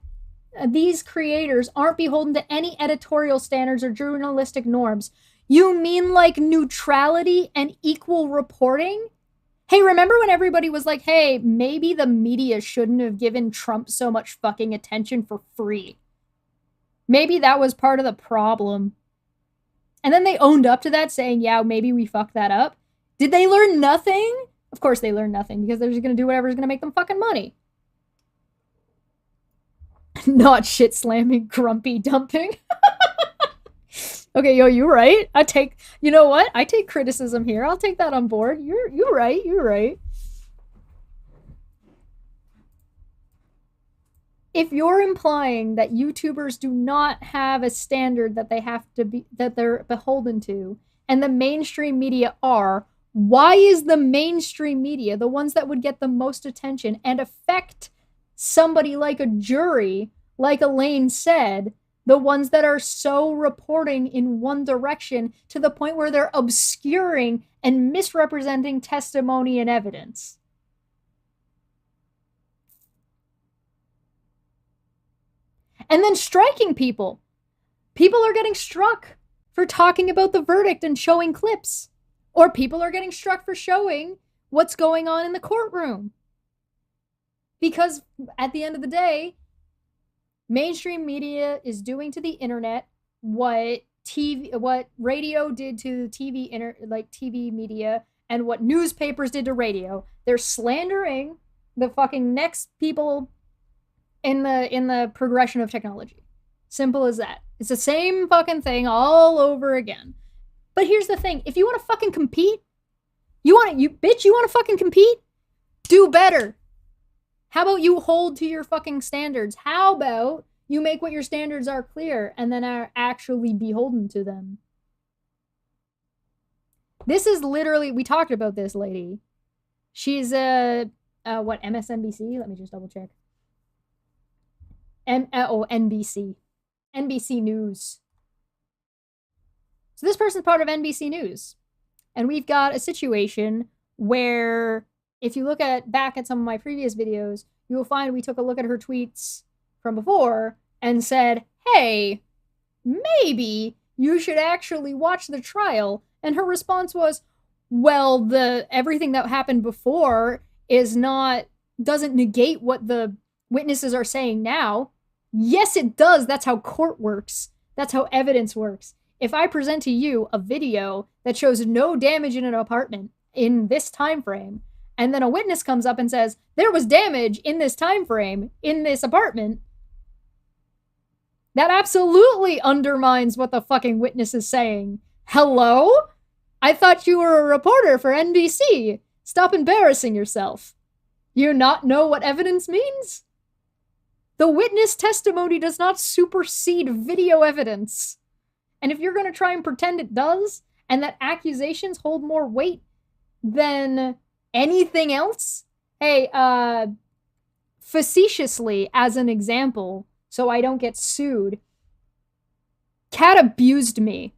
these creators aren't beholden to any editorial standards or journalistic norms. You mean like neutrality and equal reporting? Hey, remember when everybody was like, hey, maybe the media shouldn't have given Trump so much fucking attention for free. Maybe that was part of the problem. And then they owned up to that, saying, yeah, maybe we fucked that up. Did they learn nothing? Of course they learned nothing, because they're just going to do whatever's going to make them fucking money. Not shit slamming, grumpy dumping. Okay, yo, you're right. You know what? I take criticism here. I'll take that on board. You're right. You're right. If you're implying that YouTubers do not have a standard that they're beholden to, and the mainstream media are, why is the mainstream media, the ones that would get the most attention and affect somebody like a jury, like Elaine said, the ones that are so reporting in one direction to the point where they're obscuring and misrepresenting testimony and evidence? And then striking people. People are getting struck for talking about the verdict and showing clips. Or people are getting struck for showing what's going on in the courtroom. Because at the end of the day, mainstream media is doing to the internet what radio did to TV media, and what newspapers did to radio. They're slandering the fucking next people in the progression of technology. Simple as that. It's the same fucking thing all over again. But here's the thing. If you want to fucking compete, you want to fucking compete? Do better. How about you hold to your fucking standards? How about you make what your standards are clear and then are actually beholden to them? This is literally, we talked about this lady. She's MSNBC? Let me just double check. NBC. NBC News. So this person's part of NBC News. And we've got a situation where, if you look back at some of my previous videos, you will find we took a look at her tweets from before and said, hey, maybe you should actually watch the trial. And her response was, well, everything that happened before doesn't negate what the witnesses are saying now. Yes, it does. That's how court works. That's how evidence works. If I present to you a video that shows no damage in an apartment in this time frame, and then a witness comes up and says, there was damage in this time frame in this apartment, that absolutely undermines what the fucking witness is saying. Hello? I thought you were a reporter for NBC. Stop embarrassing yourself. You not know what evidence means? The witness testimony does not supersede video evidence. And if you're going to try and pretend it does, and that accusations hold more weight than anything else, hey, facetiously, as an example, so I don't get sued, Kat abused me.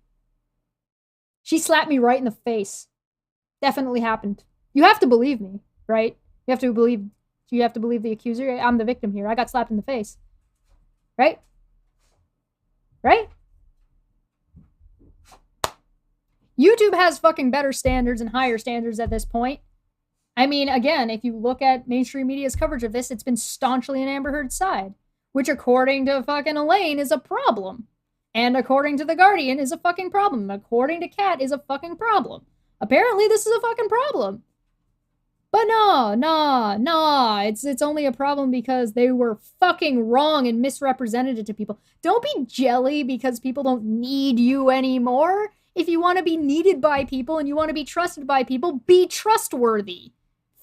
She slapped me right in the face. Definitely happened. You have to believe me, right? You have to believe the accuser. I'm the victim here. I got slapped in the face. Right? Right? YouTube has fucking better standards and higher standards at this point. I mean, again, if you look at mainstream media's coverage of this, it's been staunchly on Amber Heard's side, which according to fucking Elaine is a problem. And according to The Guardian is a fucking problem. According to Kat is a fucking problem. Apparently this is a fucking problem. But no, it's only a problem because they were fucking wrong and misrepresented it to people. Don't be jelly because people don't need you anymore. If you want to be needed by people and you want to be trusted by people, be trustworthy.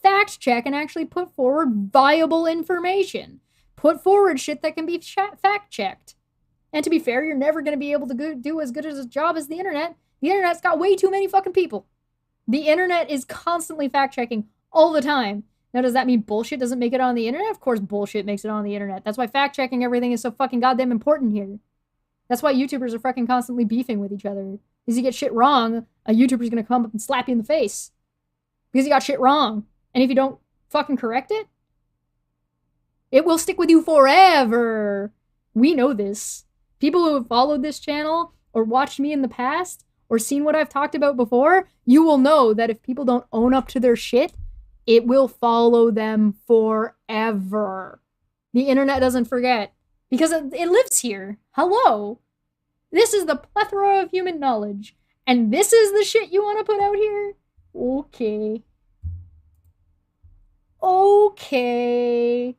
Fact check and actually put forward viable information. Put forward shit that can be fact checked. And to be fair, you're never going to be able to do as good as a job as the internet. The internet's got way too many fucking people. The internet is constantly fact checking all the time. Now, does that mean bullshit doesn't make it on the internet? Of course bullshit makes it on the internet. That's why fact checking everything is so fucking goddamn important here. That's why YouTubers are fucking constantly beefing with each other. Because you get shit wrong, a YouTuber's gonna come up and slap you in the face. Because you got shit wrong. And if you don't fucking correct it, it will stick with you forever. We know this. People who have followed this channel or watched me in the past or seen what I've talked about before, you will know that if people don't own up to their shit, it will follow them forever. The internet doesn't forget because it lives here. Hello. This is the plethora of human knowledge. And this is the shit you want to put out here? Okay. Okay.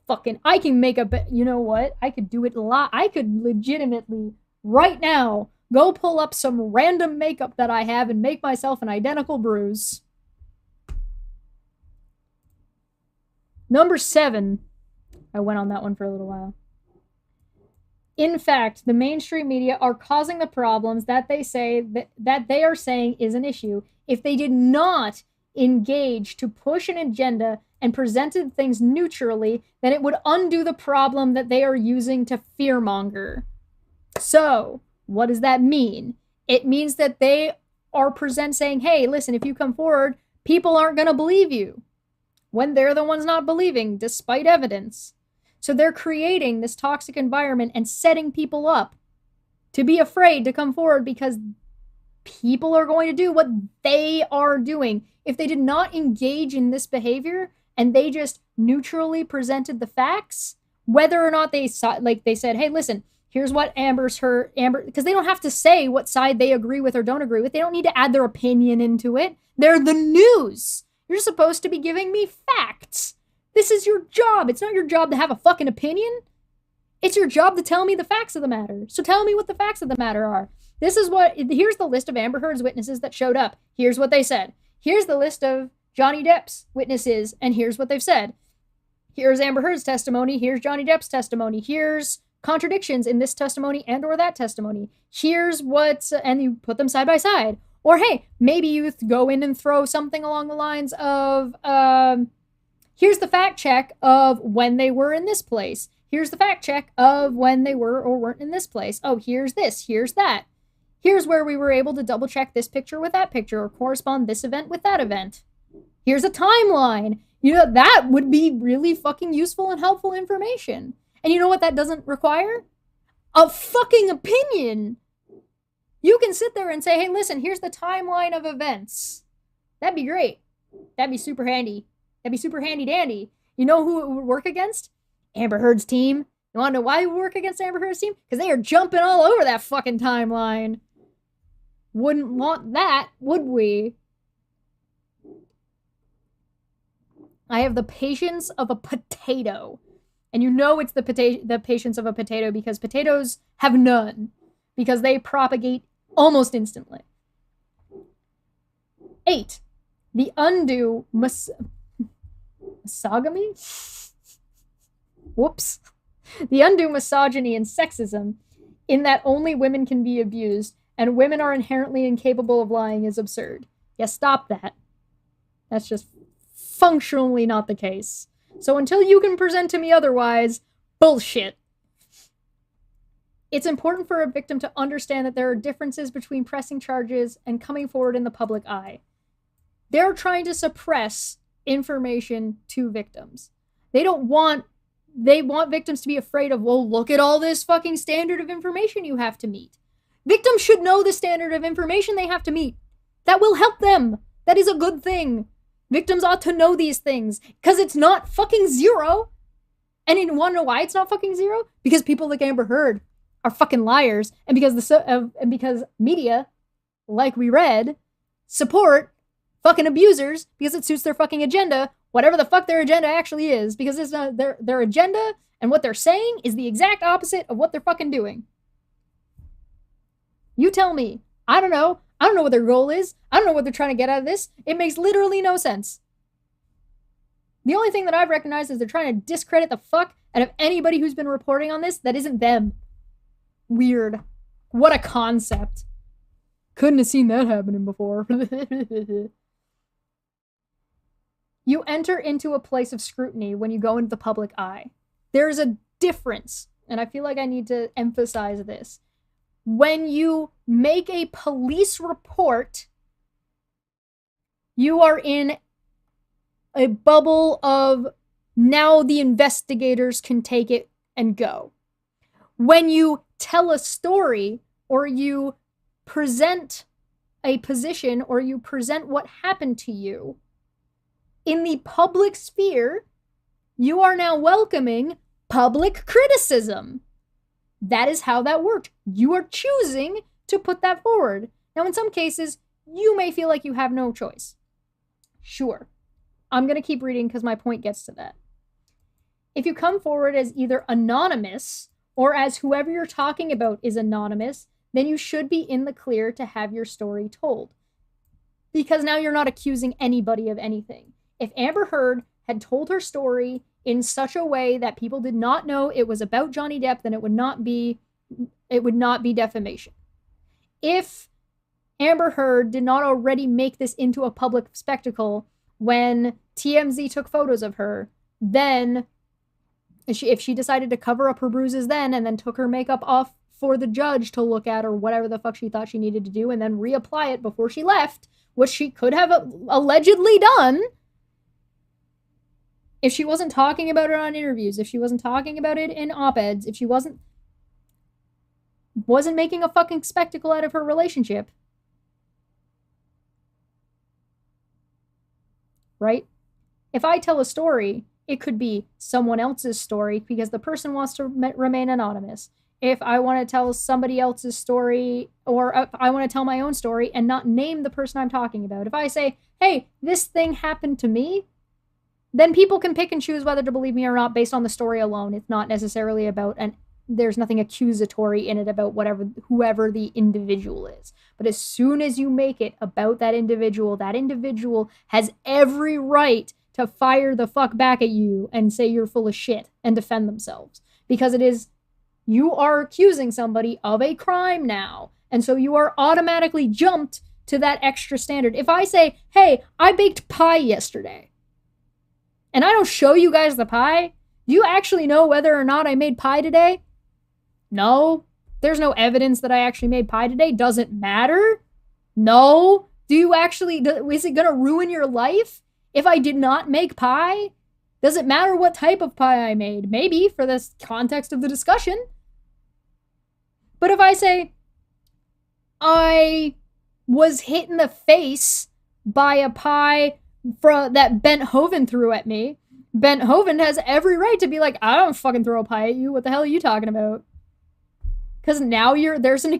Fucking, I can make you know what? I could do it I could legitimately, right now, go pull up some random makeup that I have and make myself an identical bruise. Number 7. I went on that one for a little while. In fact, the mainstream media are causing the problems that they say that they are saying is an issue. If they did not engage to push an agenda and presented things neutrally, then it would undo the problem that they are using to fearmonger. So, what does that mean? It means that they are saying, hey, listen, if you come forward, people aren't going to believe you when they're the ones not believing, despite evidence. So they're creating this toxic environment and setting people up to be afraid to come forward because people are going to do what they are doing. If they did not engage in this behavior and they just neutrally presented the facts, whether or not they said, hey, listen, here's what Amber's her, because they don't have to say what side they agree with or don't agree with. They don't need to add their opinion into it. They're the news. You're supposed to be giving me facts. This is your job. It's not your job to have a fucking opinion. It's your job to tell me the facts of the matter. So tell me what the facts of the matter are. Here's the list of Amber Heard's witnesses that showed up. Here's what they said. Here's the list of Johnny Depp's witnesses, and here's what they've said. Here's Amber Heard's testimony. Here's Johnny Depp's testimony. Here's contradictions in this testimony and or that testimony. Here's and you put them side by side. Or hey, maybe you go in and throw something along the lines of, here's the fact check of when they were in this place. Here's the fact check of when they were or weren't in this place. Oh, here's this, here's that. Here's where we were able to double check this picture with that picture or correspond this event with that event. Here's a timeline. You know, that would be really fucking useful and helpful information. And you know what that doesn't require? A fucking opinion. You can sit there and say, hey, listen, here's the timeline of events. That'd be great. That'd be super handy. That'd be super handy dandy. You know who it would work against? Amber Heard's team. You want to know why it would work against Amber Heard's team? Because they are jumping all over that fucking timeline. Wouldn't want that, would we? I have the patience of a potato. And you know it's the patience of a potato because potatoes have none. Because they propagate almost instantly. 8. The undue misogyny? Whoops. The undue misogyny and sexism in that only women can be abused and women are inherently incapable of lying is absurd. Yeah, stop that. That's just functionally not the case. So until you can present to me otherwise, bullshit. It's important for a victim to understand that there are differences between pressing charges and coming forward in the public eye. They're trying to suppress information to victims. They want victims to be afraid of, well, look at all this fucking standard of information you have to meet. Victims should know the standard of information they have to meet. That will help them. That is a good thing. Victims ought to know these things because it's not fucking zero. And you want to know why it's not fucking zero? Because people like Amber Heard are fucking liars, and because media, like we read, support fucking abusers because it suits their fucking agenda, whatever the fuck their agenda actually is, because it's not their agenda and what they're saying is the exact opposite of what they're fucking doing. You tell me. I don't know. I don't know what their goal is. I don't know what they're trying to get out of this. It makes literally no sense. The only thing that I've recognized is they're trying to discredit the fuck out of anybody who's been reporting on this that isn't them. Weird. What a concept. Couldn't have seen that happening before. You enter into a place of scrutiny when you go into the public eye. There's a difference, and I feel like I need to emphasize this. When you make a police report, you are in a bubble of now the investigators can take it and go. When you tell a story or you present a position or you present what happened to you in the public sphere, you are now welcoming public criticism. That is how that worked. You are choosing to put that forward. Now, in some cases, you may feel like you have no choice. Sure. I'm going to keep reading because my point gets to that. If you come forward as either anonymous or as whoever you're talking about is anonymous, then you should be in the clear to have your story told. Because now you're not accusing anybody of anything. If Amber Heard had told her story in such a way that people did not know it was about Johnny Depp, then it would not be defamation. If Amber Heard did not already make this into a public spectacle when TMZ took photos of her, then if she decided to cover up her bruises then and then took her makeup off for the judge to look at or whatever the fuck she thought she needed to do and then reapply it before she left, which she could have allegedly done, if she wasn't talking about it on interviews, if she wasn't talking about it in op-eds, if she wasn't making a fucking spectacle out of her relationship, right? If I tell a story, it could be someone else's story because the person wants to remain anonymous. If I want to tell somebody else's story, or if I want to tell my own story and not name the person I'm talking about. If I say, hey, this thing happened to me, then people can pick and choose whether to believe me or not based on the story alone. It's not necessarily about, and there's nothing accusatory in it about whoever the individual is. But as soon as you make it about that individual has every right to fire the fuck back at you and say you're full of shit and defend themselves. Because you are accusing somebody of a crime now. And so you are automatically jumped to that extra standard. If I say, hey, I baked pie yesterday, and I don't show you guys the pie, do you actually know whether or not I made pie today? No. There's no evidence that I actually made pie today. Does it matter? No. Is it going to ruin your life if I did not make pie? Does it matter what type of pie I made? Maybe, for this context of the discussion. But if I say, I was hit in the face by a pie that Bent Hoven threw at me, Bent Hoven has every right to be like, I don't fucking throw a pie at you. What the hell are you talking about? Because now there's an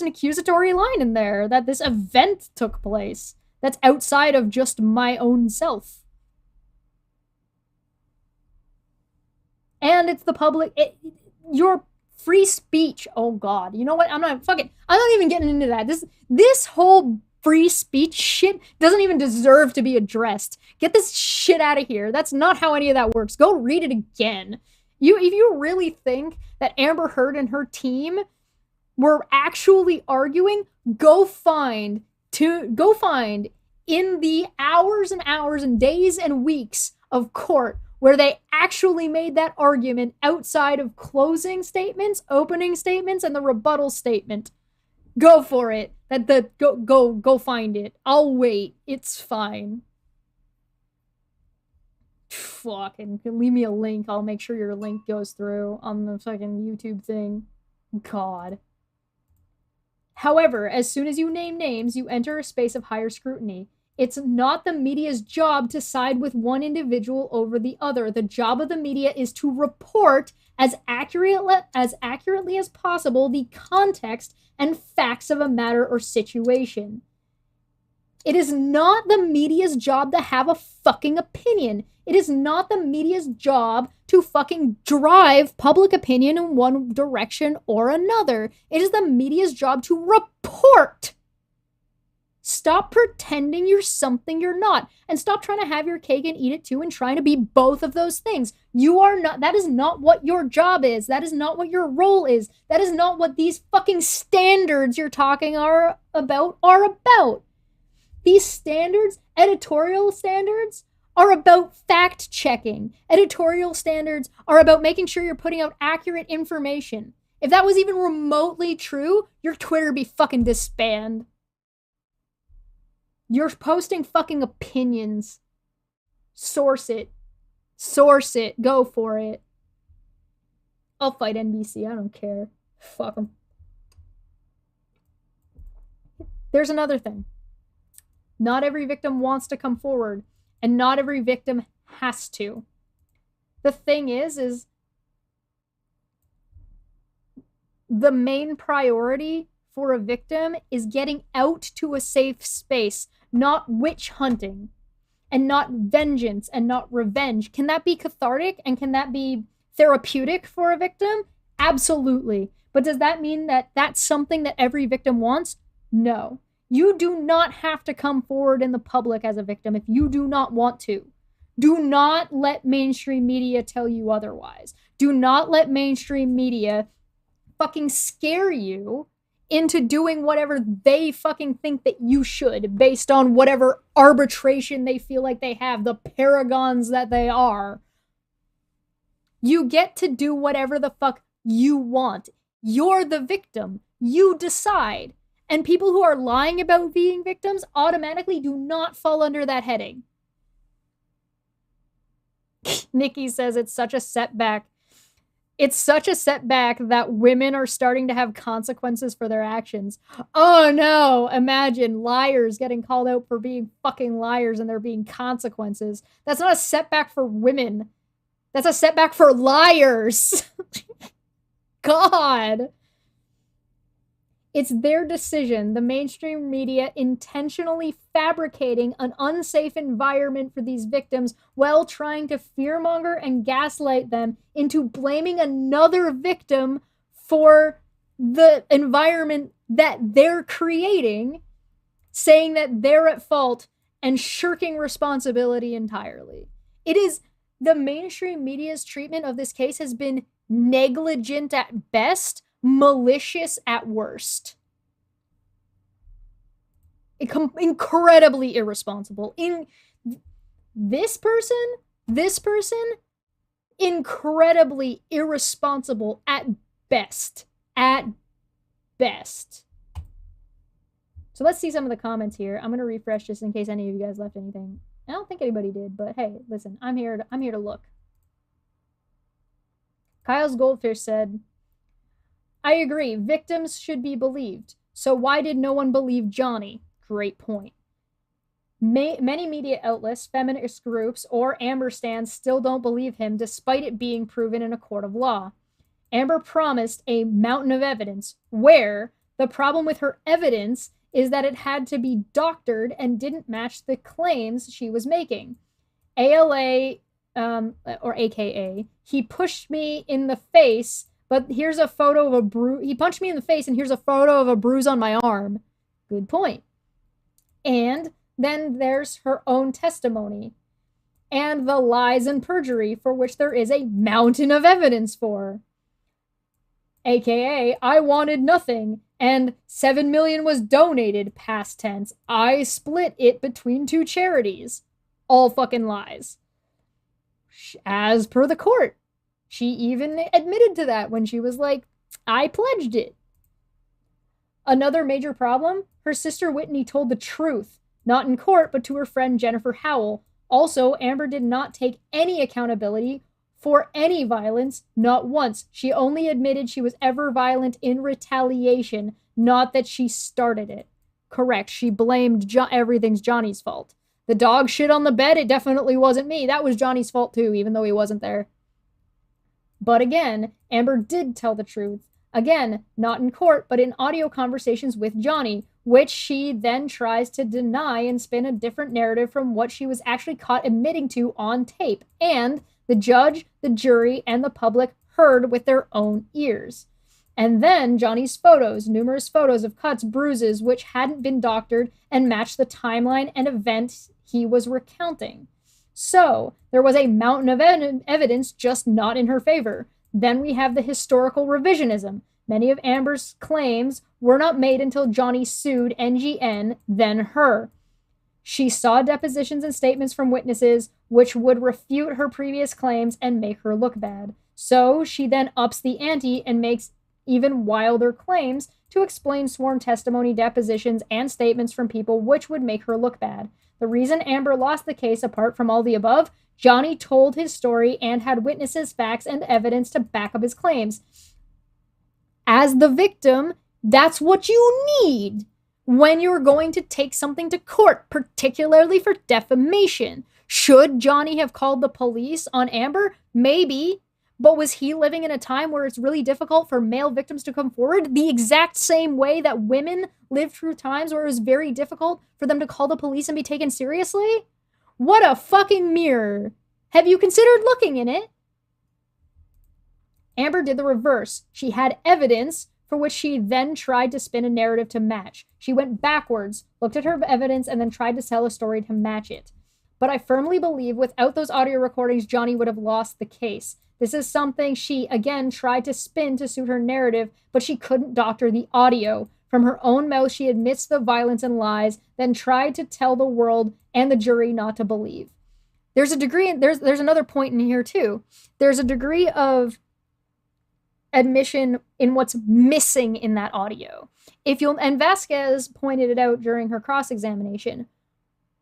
accusatory line in there that this event took place that's outside of just my own self. And it's the public, your free speech. Oh God, you know what? I'm not even getting into that. This whole free speech shit doesn't even deserve to be addressed. Get this shit out of here. That's not how any of that works. Go read it again. If you really think that Amber Heard and her team were actually arguing, go find in the hours and hours and days and weeks of court where they actually made that argument outside of closing statements, opening statements, and the rebuttal statement. Go for it. Go find it. I'll wait. It's fine. Fucking leave me a link. I'll make sure your link goes through on the fucking YouTube thing. God. However, as soon as you name names, you enter a space of higher scrutiny. It's not the media's job to side with one individual over the other. The job of the media is to report as accurately as possible the context and facts of a matter or situation. It is not the media's job to have a fucking opinion. It is not the media's job to fucking drive public opinion in one direction or another. It is the media's job to report. Stop pretending you're something you're not. And stop trying to have your cake and eat it too and trying to be both of those things. You are not, that is not what your job is. That is not what your role is. That is not what these fucking standards you're talking are about. These standards, editorial standards, are about fact checking. Editorial standards are about making sure you're putting out accurate information. If that was even remotely true, your Twitter would be fucking disbanded. You're posting fucking opinions. Source it. Go for it. I'll fight NBC. I don't care. Fuck them. There's another thing. Not every victim wants to come forward, and not every victim has to. The thing is the main priority for a victim is getting out to a safe space, not witch hunting, and not vengeance, and not revenge. Can that be cathartic, and can that be therapeutic for a victim? Absolutely. But does that mean that that's something that every victim wants? No. You do not have to come forward in the public as a victim if you do not want to. Do not let mainstream media tell you otherwise. Do not let mainstream media fucking scare you into doing whatever they fucking think that you should, based on whatever arbitration they feel like they have, the paragons that they are. You get to do whatever the fuck you want. You're the victim. You decide. And people who are lying about being victims automatically do not fall under that heading. Nikki says it's such a setback. It's such a setback that women are starting to have consequences for their actions. Oh no, imagine liars getting called out for being fucking liars and there being consequences. That's not a setback for women. That's a setback for liars. God. It's their decision, the mainstream media intentionally fabricating an unsafe environment for these victims while trying to fearmonger and gaslight them into blaming another victim for the environment that they're creating, saying that they're at fault and shirking responsibility entirely. It is the mainstream media's treatment of this case has been negligent at best, malicious at worst. Incredibly irresponsible. In this person, incredibly irresponsible at best. At best. So let's see some of the comments here. I'm gonna refresh just in case any of you guys left anything. I don't think anybody did, but hey, listen, I'm here to look. Kyle's Goldfish said, I agree, victims should be believed. So why did no one believe Johnny? Great point. Many media outlets, feminist groups, or Amber stans still don't believe him despite it being proven in a court of law. Amber promised a mountain of evidence where the problem with her evidence is that it had to be doctored and didn't match the claims she was making. ALA, or AKA, he pushed me in the face, but here's a photo of a bruise. He punched me in the face, and here's a photo of a bruise on my arm. Good point. And then there's her own testimony and the lies and perjury for which there is a mountain of evidence for. AKA, I wanted nothing, and 7 million was donated, past tense. I split it between 2 charities. All fucking lies. As per the court. She even admitted to that when she was like, I pledged it. Another major problem, her sister Whitney told the truth, not in court, but to her friend Jennifer Howell. Also, Amber did not take any accountability for any violence, not once. She only admitted she was ever violent in retaliation, not that she started it. Correct, she blamed everything's Johnny's fault. The dog shit on the bed, it definitely wasn't me. That was Johnny's fault too, even though he wasn't there. But again, Amber did tell the truth. Again, not in court, but in audio conversations with Johnny, which she then tries to deny and spin a different narrative from what she was actually caught admitting to on tape. And the judge, the jury, and the public heard with their own ears. And then Johnny's photos, numerous photos of cuts, bruises, which hadn't been doctored and matched the timeline and event he was recounting. So there was a mountain of evidence, just not in her favor. Then we have the historical revisionism. Many of Amber's claims were not made until Johnny sued NGN, then her. She saw depositions and statements from witnesses which would refute her previous claims and make her look bad. So she then ups the ante and makes even wilder claims to explain sworn testimony, depositions, and statements from people which would make her look bad. The reason Amber lost the case, apart from all the above, Johnny told his story and had witnesses, facts, and evidence to back up his claims. As the victim, that's what you need. when you're going to take something to court, particularly for defamation. Should Johnny have called the police on Amber? Maybe. But was he living in a time where it's really difficult for male victims to come forward? The exact same way that women lived through times where it was very difficult for them to call the police and be taken seriously? What a fucking mirror. Have you considered looking in it? Amber did the reverse. She had evidence for which she then tried to spin a narrative to match. She went backwards, looked at her evidence, and then tried to tell a story to match it. But I firmly believe without those audio recordings, Johnny would have lost the case. This is something she, again, tried to spin to suit her narrative, but she couldn't doctor the audio. From her own mouth, she admits the violence and lies, then tried to tell the world and the jury not to believe. There's a degree, there's another point in here too. There's a degree of admission in what's missing in that audio. And Vasquez pointed it out during her cross-examination.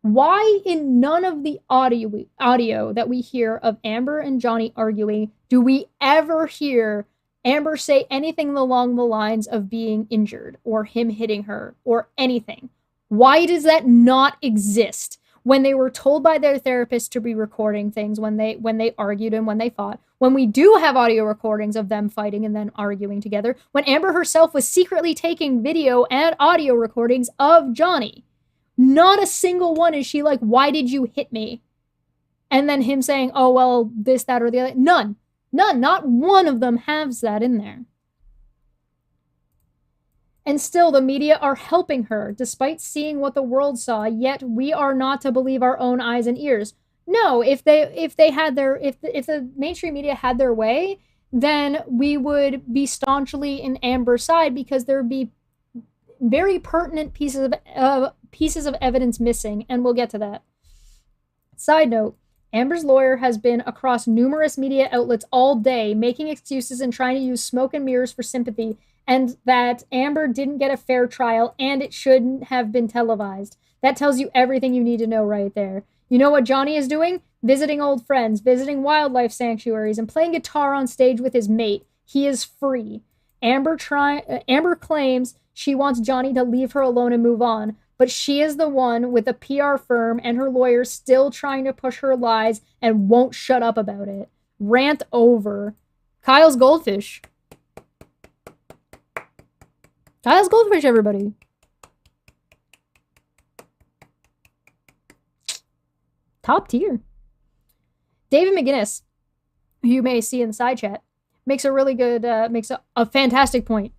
Why in none of the audio that we hear of Amber and Johnny arguing do we ever hear Amber say anything along the lines of being injured or him hitting her or anything? Why does that not exist? When they were told by their therapist to be recording things, when they argued and when they fought, when we do have audio recordings of them fighting and then arguing together, when Amber herself was secretly taking video and audio recordings of Johnny, not a single one is she like, why did you hit me? And then him saying, oh, well, this, that, or the other. None. Not one of them has that in there. And still, the media are helping her, despite seeing what the world saw, yet we are not to believe our own eyes and ears. No, if the mainstream media had their way, then we would be staunchly in Amber's side because there would be very pertinent pieces of evidence missing, and we'll get to that. Side note, Amber's lawyer has been across numerous media outlets all day, making excuses and trying to use smoke and mirrors for sympathy, and that Amber didn't get a fair trial and it shouldn't have been televised. That tells you everything you need to know right there. You know what Johnny is doing? Visiting old friends, visiting wildlife sanctuaries, and playing guitar on stage with his mate. He is free. Amber claims she wants Johnny to leave her alone and move on, but she is the one with a PR firm and her lawyer still trying to push her lies and won't shut up about it. Rant over. Kyle's Goldfish. Kyle's Goldfish, everybody. Top tier. David McGinnis, who you may see in the side chat, makes a really good, makes a fantastic point.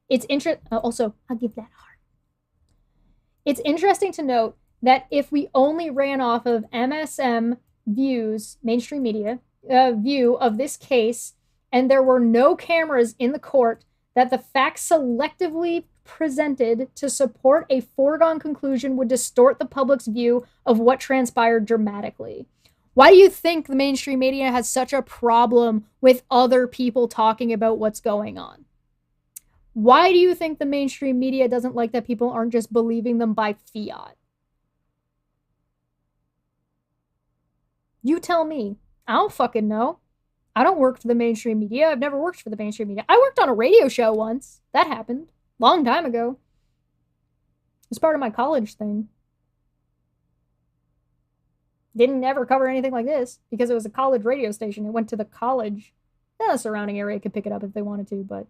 It's also, I'll give that a heart. It's interesting to note that if we only ran off of MSM views, mainstream media view of this case, and there were no cameras in the court, that the facts selectively presented to support a foregone conclusion would distort the public's view of what transpired dramatically. Why do you think the mainstream media has such a problem with other people talking about what's going on? Why do you think the mainstream media doesn't like that people aren't just believing them by fiat? You tell me. I don't fucking know. I don't work for the mainstream media. I've never worked for the mainstream media. I worked on a radio show once. That happened. Long time ago. It was part of my college thing. Didn't ever cover anything like this because it was a college radio station. It went to the college. The surrounding area could pick it up if they wanted to, but...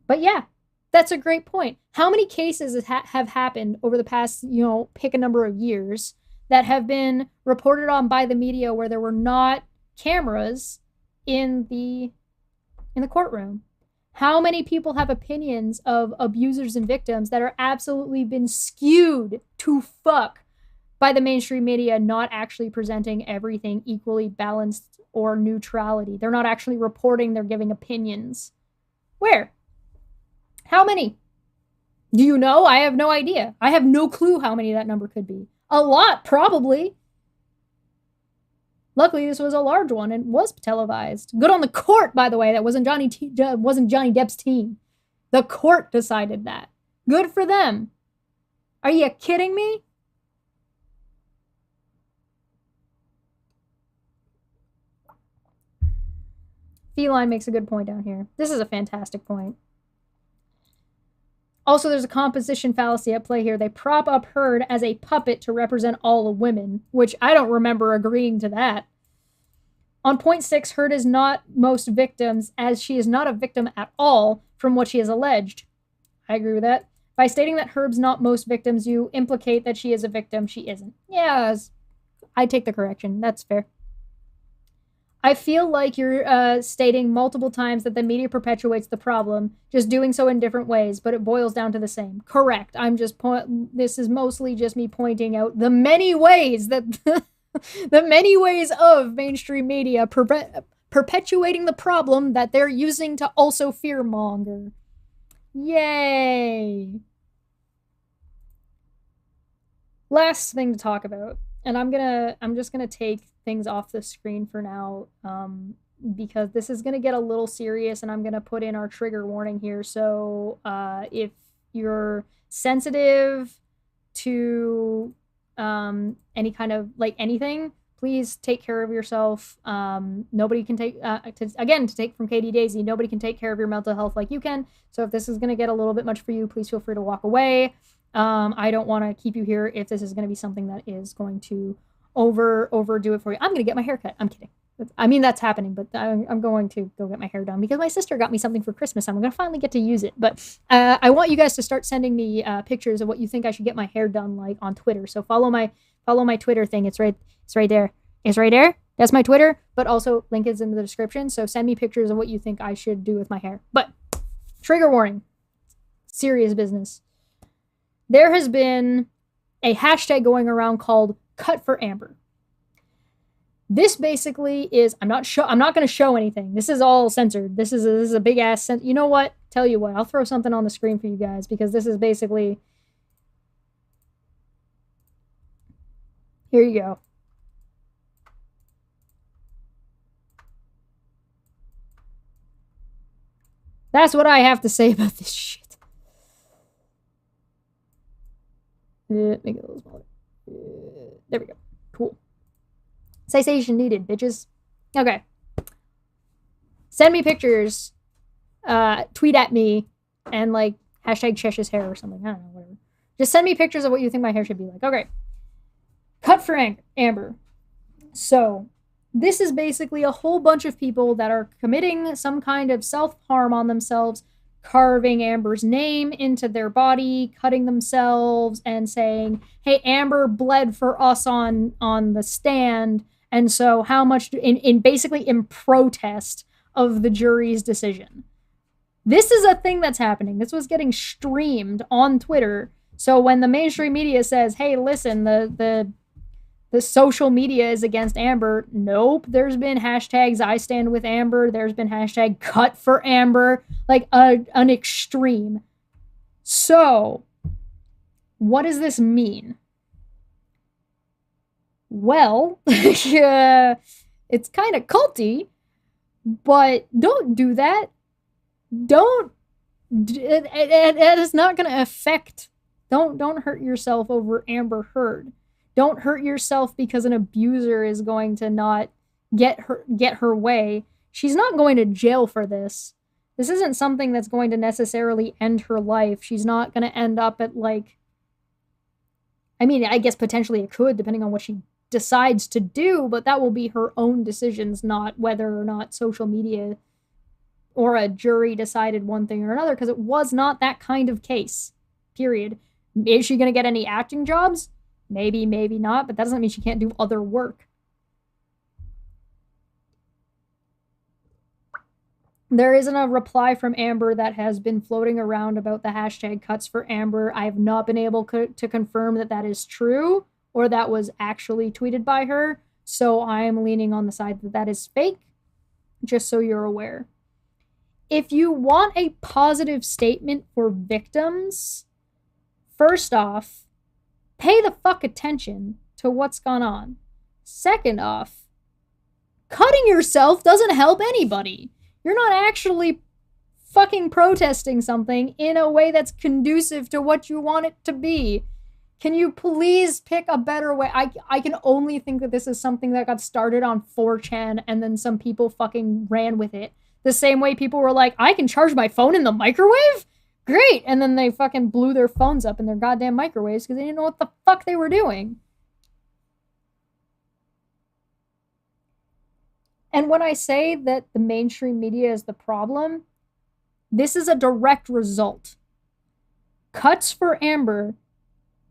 But yeah, that's a great point. How many cases have happened over the past, pick a number of years that have been reported on by the media where there were not cameras in the courtroom? How many people have opinions of abusers and victims that are absolutely been skewed to fuck by the mainstream media not actually presenting everything equally balanced or neutrality? They're not actually reporting, they're giving opinions. Where? How many? Do you know? I have no idea. I have no clue how many that number could be. A lot, probably. Luckily, this was a large one and was televised. Good on the court, by the way. That wasn't Johnny Depp's team. The court decided that. Good for them. Are you kidding me? Feline makes a good point down here. This is a fantastic point. Also, there's a composition fallacy at play here. They prop up Heard as a puppet to represent all the women, which I don't remember agreeing to that. On point 6, Heard is not most victims, as she is not a victim at all from what she has alleged. I agree with that. By stating that Herb's not most victims, you implicate that she is a victim. She isn't. Yeah, I take the correction. That's fair. I feel like you're stating multiple times that the media perpetuates the problem, just doing so in different ways, but it boils down to the same. Correct. I'm just this is mostly just me pointing out the many ways that the many ways of mainstream media perpetuating the problem that they're using to also fearmonger. Yay. Last thing to talk about, and I'm just gonna take things off the screen for now, because this is gonna get a little serious, and I'm gonna put in our trigger warning here. So if you're sensitive to any kind of anything, please take care of yourself. Nobody can take to take from Katie Daisy, nobody can take care of your mental health like you can. So if this is gonna get a little bit much for you, please feel free to walk away. I don't want to keep you here if this is going to be something that is going to overdo it for you. I'm going to get my hair cut. I'm kidding. I mean, that's happening, but I'm going to go get my hair done because my sister got me something for Christmas. I'm going to finally get to use it. But I want you guys to start sending me pictures of what you think I should get my hair done on Twitter. So follow my Twitter thing. It's right there. It's right there. That's my Twitter. But also link is in the description. So send me pictures of what you think I should do with my hair. But trigger warning. Serious business. There has been a hashtag going around called Cut for Amber. This basically is, I'm not going to show anything. This is all censored. This is a big ass you know what? Tell you what, I'll throw something on the screen for you guys because this is basically, here you go. That's what I have to say about this shit. Make it a little smaller. There we go. Cool. Citation needed, bitches. Okay. Send me pictures. Tweet at me. And hashtag Chesh's hair or something. I don't know, whatever. Just send me pictures of what you think my hair should be like. Okay. Cut for Amber. So, this is basically a whole bunch of people that are committing some kind of self-harm on themselves, carving Amber's name into their body, cutting themselves, and saying, hey, Amber bled for us on the stand, and so how much, basically in protest of the jury's decision. This is a thing that's happening. This was getting streamed on Twitter, so when the mainstream media says, hey, listen, the social media is against Amber. Nope. There's been hashtags I stand with Amber. There's been hashtag cut for Amber. An extreme. So, what does this mean? Well, it's kind of culty, but don't do that. It is not going to affect. Don't hurt yourself over Amber Heard. Don't hurt yourself because an abuser is going to not get her way. She's not going to jail for this. This isn't something that's going to necessarily end her life. She's not going to end up at I mean, I guess potentially it could, depending on what she decides to do, but that will be her own decisions, not whether or not social media or a jury decided one thing or another, because it was not that kind of case. Period. Is she going to get any acting jobs? Maybe, maybe not, but that doesn't mean she can't do other work. There isn't a reply from Amber that has been floating around about the hashtag cuts for Amber. I have not been able to confirm that that is true or that was actually tweeted by her, so I am leaning on the side that that is fake, just so you're aware. If you want a positive statement for victims, first off, pay the fuck attention to what's gone on. Second off, cutting yourself doesn't help anybody. You're not actually fucking protesting something in a way that's conducive to what you want it to be. Can you please pick a better way? I can only think that this is something that got started on 4chan and then some people fucking ran with it. The same way people were like, I can charge my phone in the microwave? Great. And then they fucking blew their phones up in their goddamn microwaves because they didn't know what the fuck they were doing. And when I say that the mainstream media is the problem, this is a direct result. Cuts for Amber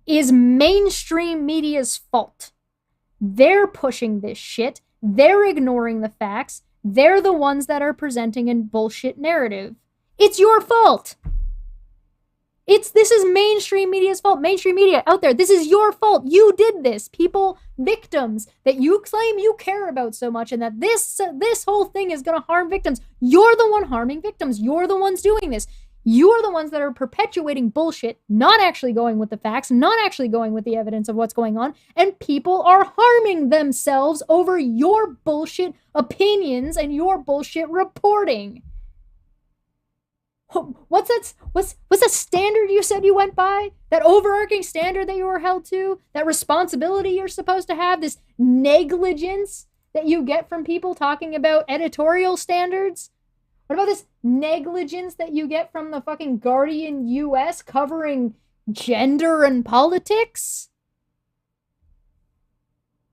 is mainstream media's fault. They're pushing this shit. They're ignoring the facts. They're the ones that are presenting a bullshit narrative. It's your fault. This is mainstream media's fault. Mainstream media out there, this is your fault. You did this. People, victims that you claim you care about so much, and that this whole thing is going to harm victims. You're the one harming victims. You're the ones doing this. You are the ones that are perpetuating bullshit, not actually going with the facts, not actually going with the evidence of what's going on, and people are harming themselves over your bullshit opinions and your bullshit reporting. What's that standard you said you went by? That overarching standard that you were held to? That responsibility you're supposed to have? This negligence that you get from people talking about editorial standards? What about this negligence that you get from the fucking Guardian US covering gender and politics?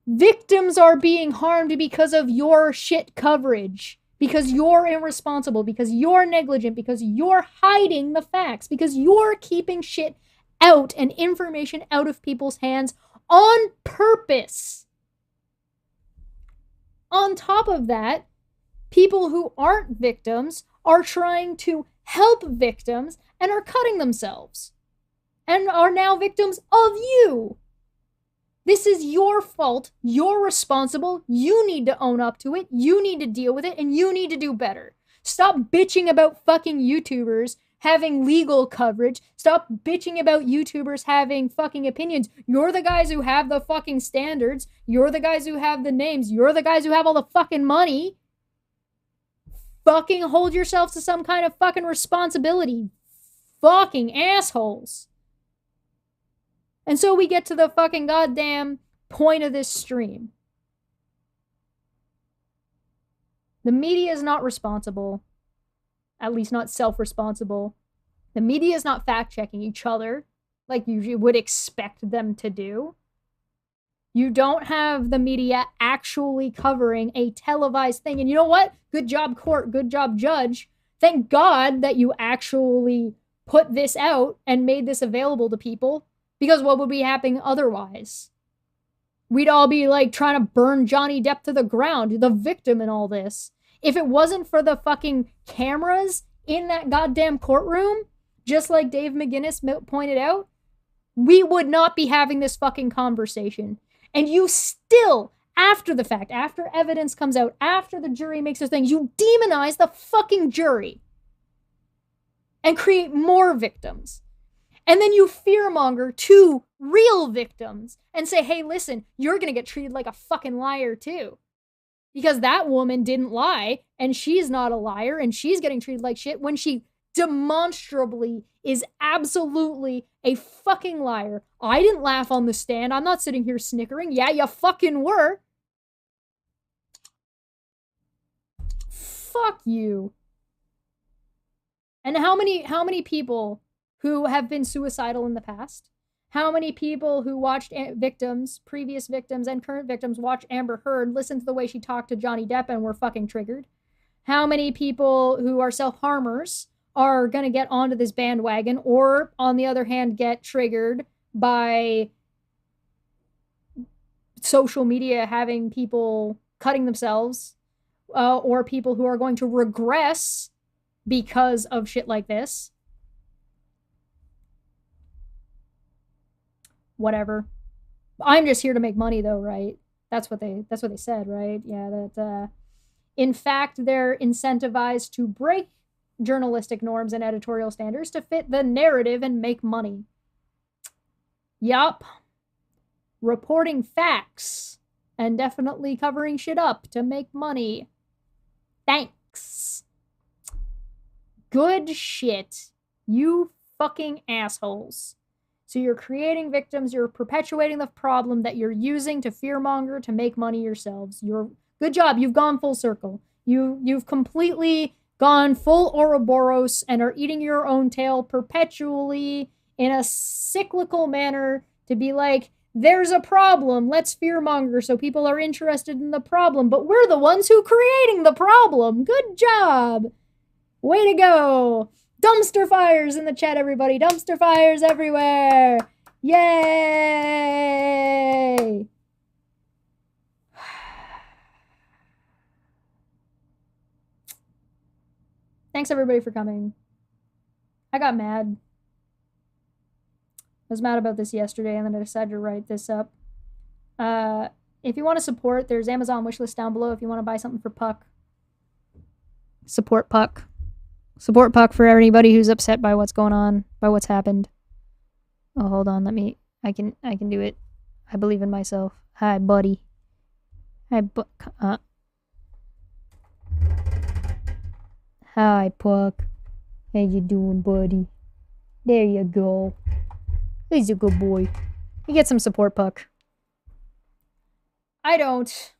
Victims are being harmed because of your shit coverage. Because you're irresponsible, because you're negligent, because you're hiding the facts, because you're keeping shit out and information out of people's hands on purpose. On top of that, people who aren't victims are trying to help victims and are cutting themselves and are now victims of you. This is your fault. You're responsible. You need to own up to it. You need to deal with it, and you need to do better. Stop bitching about fucking YouTubers having legal coverage. Stop bitching about YouTubers having fucking opinions. You're the guys who have the fucking standards. You're the guys who have the names. You're the guys who have all the fucking money. Fucking hold yourselves to some kind of fucking responsibility. Fucking assholes. And so we get to the fucking goddamn point of this stream. The media is not responsible. At least not self-responsible. The media is not fact-checking each other like you would expect them to do. You don't have the media actually covering a televised thing. And you know what? Good job, court. Good job, judge. Thank God that you actually put this out and made this available to people. Because what would be happening otherwise? We'd all be like trying to burn Johnny Depp to the ground, the victim in all this. If it wasn't for the fucking cameras in that goddamn courtroom, just like Dave McGinnis pointed out, we would not be having this fucking conversation. And you still, after the fact, after evidence comes out, after the jury makes their thing, you demonize the fucking jury and create more victims. And then you fearmonger to real victims and say, hey, listen, you're going to get treated like a fucking liar too. Because that woman didn't lie, and she's not a liar, and she's getting treated like shit when she demonstrably is absolutely a fucking liar. I didn't laugh on the stand. I'm not sitting here snickering. Yeah, you fucking were. Fuck you. And how many people who have been suicidal in the past? How many people who watched victims, previous victims and current victims watch Amber Heard, listen to the way she talked to Johnny Depp and were fucking triggered? How many people who are self-harmers are going to get onto this bandwagon, or on the other hand get triggered by social media having people cutting themselves, or people who are going to regress because of shit like this? Whatever. I'm just here to make money though, right? That's what they said, right? Yeah, that in fact they're incentivized to break journalistic norms and editorial standards to fit the narrative and make money. Yup. Reporting facts and definitely covering shit up to make money. Thanks. Good shit. You fucking assholes. So you're creating victims, you're perpetuating the problem that you're using to fearmonger to make money yourselves. Good job, you've gone full circle. You've completely gone full Ouroboros and are eating your own tail perpetually in a cyclical manner to be like, there's a problem, let's fearmonger so people are interested in the problem, but we're the ones who creating the problem. Good job. Way to go. Dumpster fires in the chat, everybody. Dumpster fires everywhere. Yay! Thanks, everybody, for coming. I got mad. I was mad about this yesterday, and then I decided to write this up. If you want to support, there's Amazon wishlist down below if you want to buy something for Puck. Support Puck. Support Puck for anybody who's upset by what's going on, by what's happened. Oh, hold on, I can do it. I believe in myself. Hi, buddy. Hi, Puck. How you doing, buddy? There you go. He's a good boy. You get some support, Puck. I don't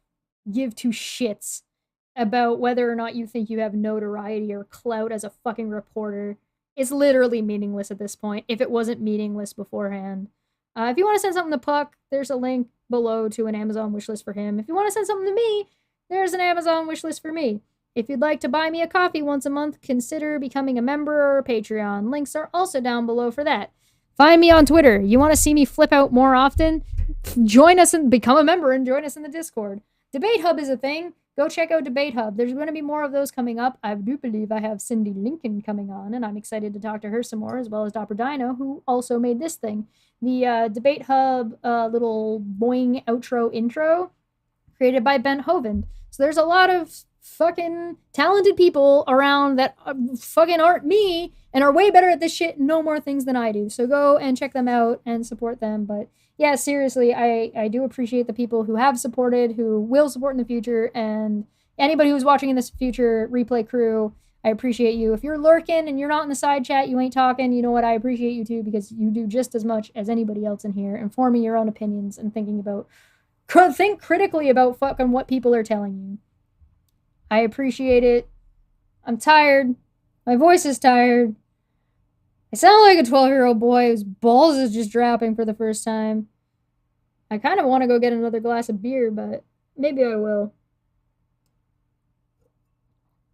give two shits about whether or not you think you have notoriety or clout as a fucking reporter. It's literally meaningless at this point, if it wasn't meaningless beforehand. If you want to send something to Puck, there's a link below to an Amazon wishlist for him. If you want to send something to me, there's an Amazon wishlist for me. If you'd like to buy me a coffee once a month, consider becoming a member or a Patreon. Links are also down below for that. Find me on Twitter. You want to see me flip out more often? Join us and become a member and join us in the Discord. Debate Hub is a thing. Go check out Debate Hub. There's going to be more of those coming up. I do believe I have Cindy Lincoln coming on, and I'm excited to talk to her some more, as well as Dopper Dino, who also made this thing. The Debate Hub little boing outro intro created by Ben Hovind. So there's a lot of fucking talented people around that fucking aren't me and are way better at this shit and know more things than I do. So go and check them out and support them. But yeah, seriously, I do appreciate the people who have supported, who will support in the future, and anybody who's watching in this future replay crew, I appreciate you. If you're lurking and you're not in the side chat, you ain't talking, you know what, I appreciate you too, because you do just as much as anybody else in here, informing your own opinions and think critically about fucking what people are telling you. I appreciate it. I'm tired. My voice is tired. I sound like a 12-year-old boy whose balls is just dropping for the first time. I kind of want to go get another glass of beer, but maybe I will.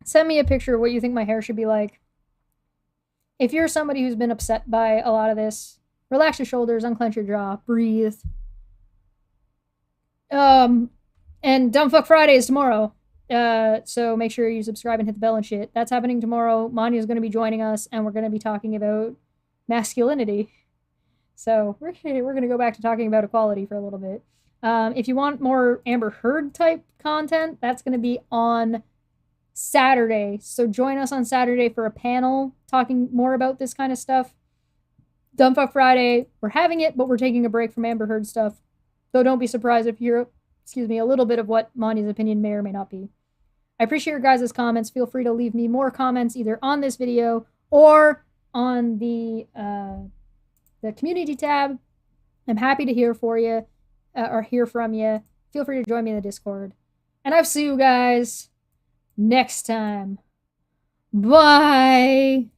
Send me a picture of what you think my hair should be like. If you're somebody who's been upset by a lot of this, relax your shoulders, unclench your jaw, breathe. And Dumbfuck Friday is tomorrow. So make sure you subscribe and hit the bell and shit. That's happening tomorrow. Manya's going to be joining us, and we're going to be talking about masculinity. So we're going to go back to talking about equality for a little bit. If you want more Amber Heard type content, that's going to be on Saturday. So join us on Saturday for a panel talking more about this kind of stuff. Dumbfuck Friday, we're having it, but we're taking a break from Amber Heard stuff. So don't be surprised if you're, a little bit of what Manya's opinion may or may not be. I appreciate your guys' comments. Feel free to leave me more comments either on this video or on the community tab. I'm happy to hear for you or hear from you. Feel free to join me in the Discord. And I'll see you guys next time. Bye.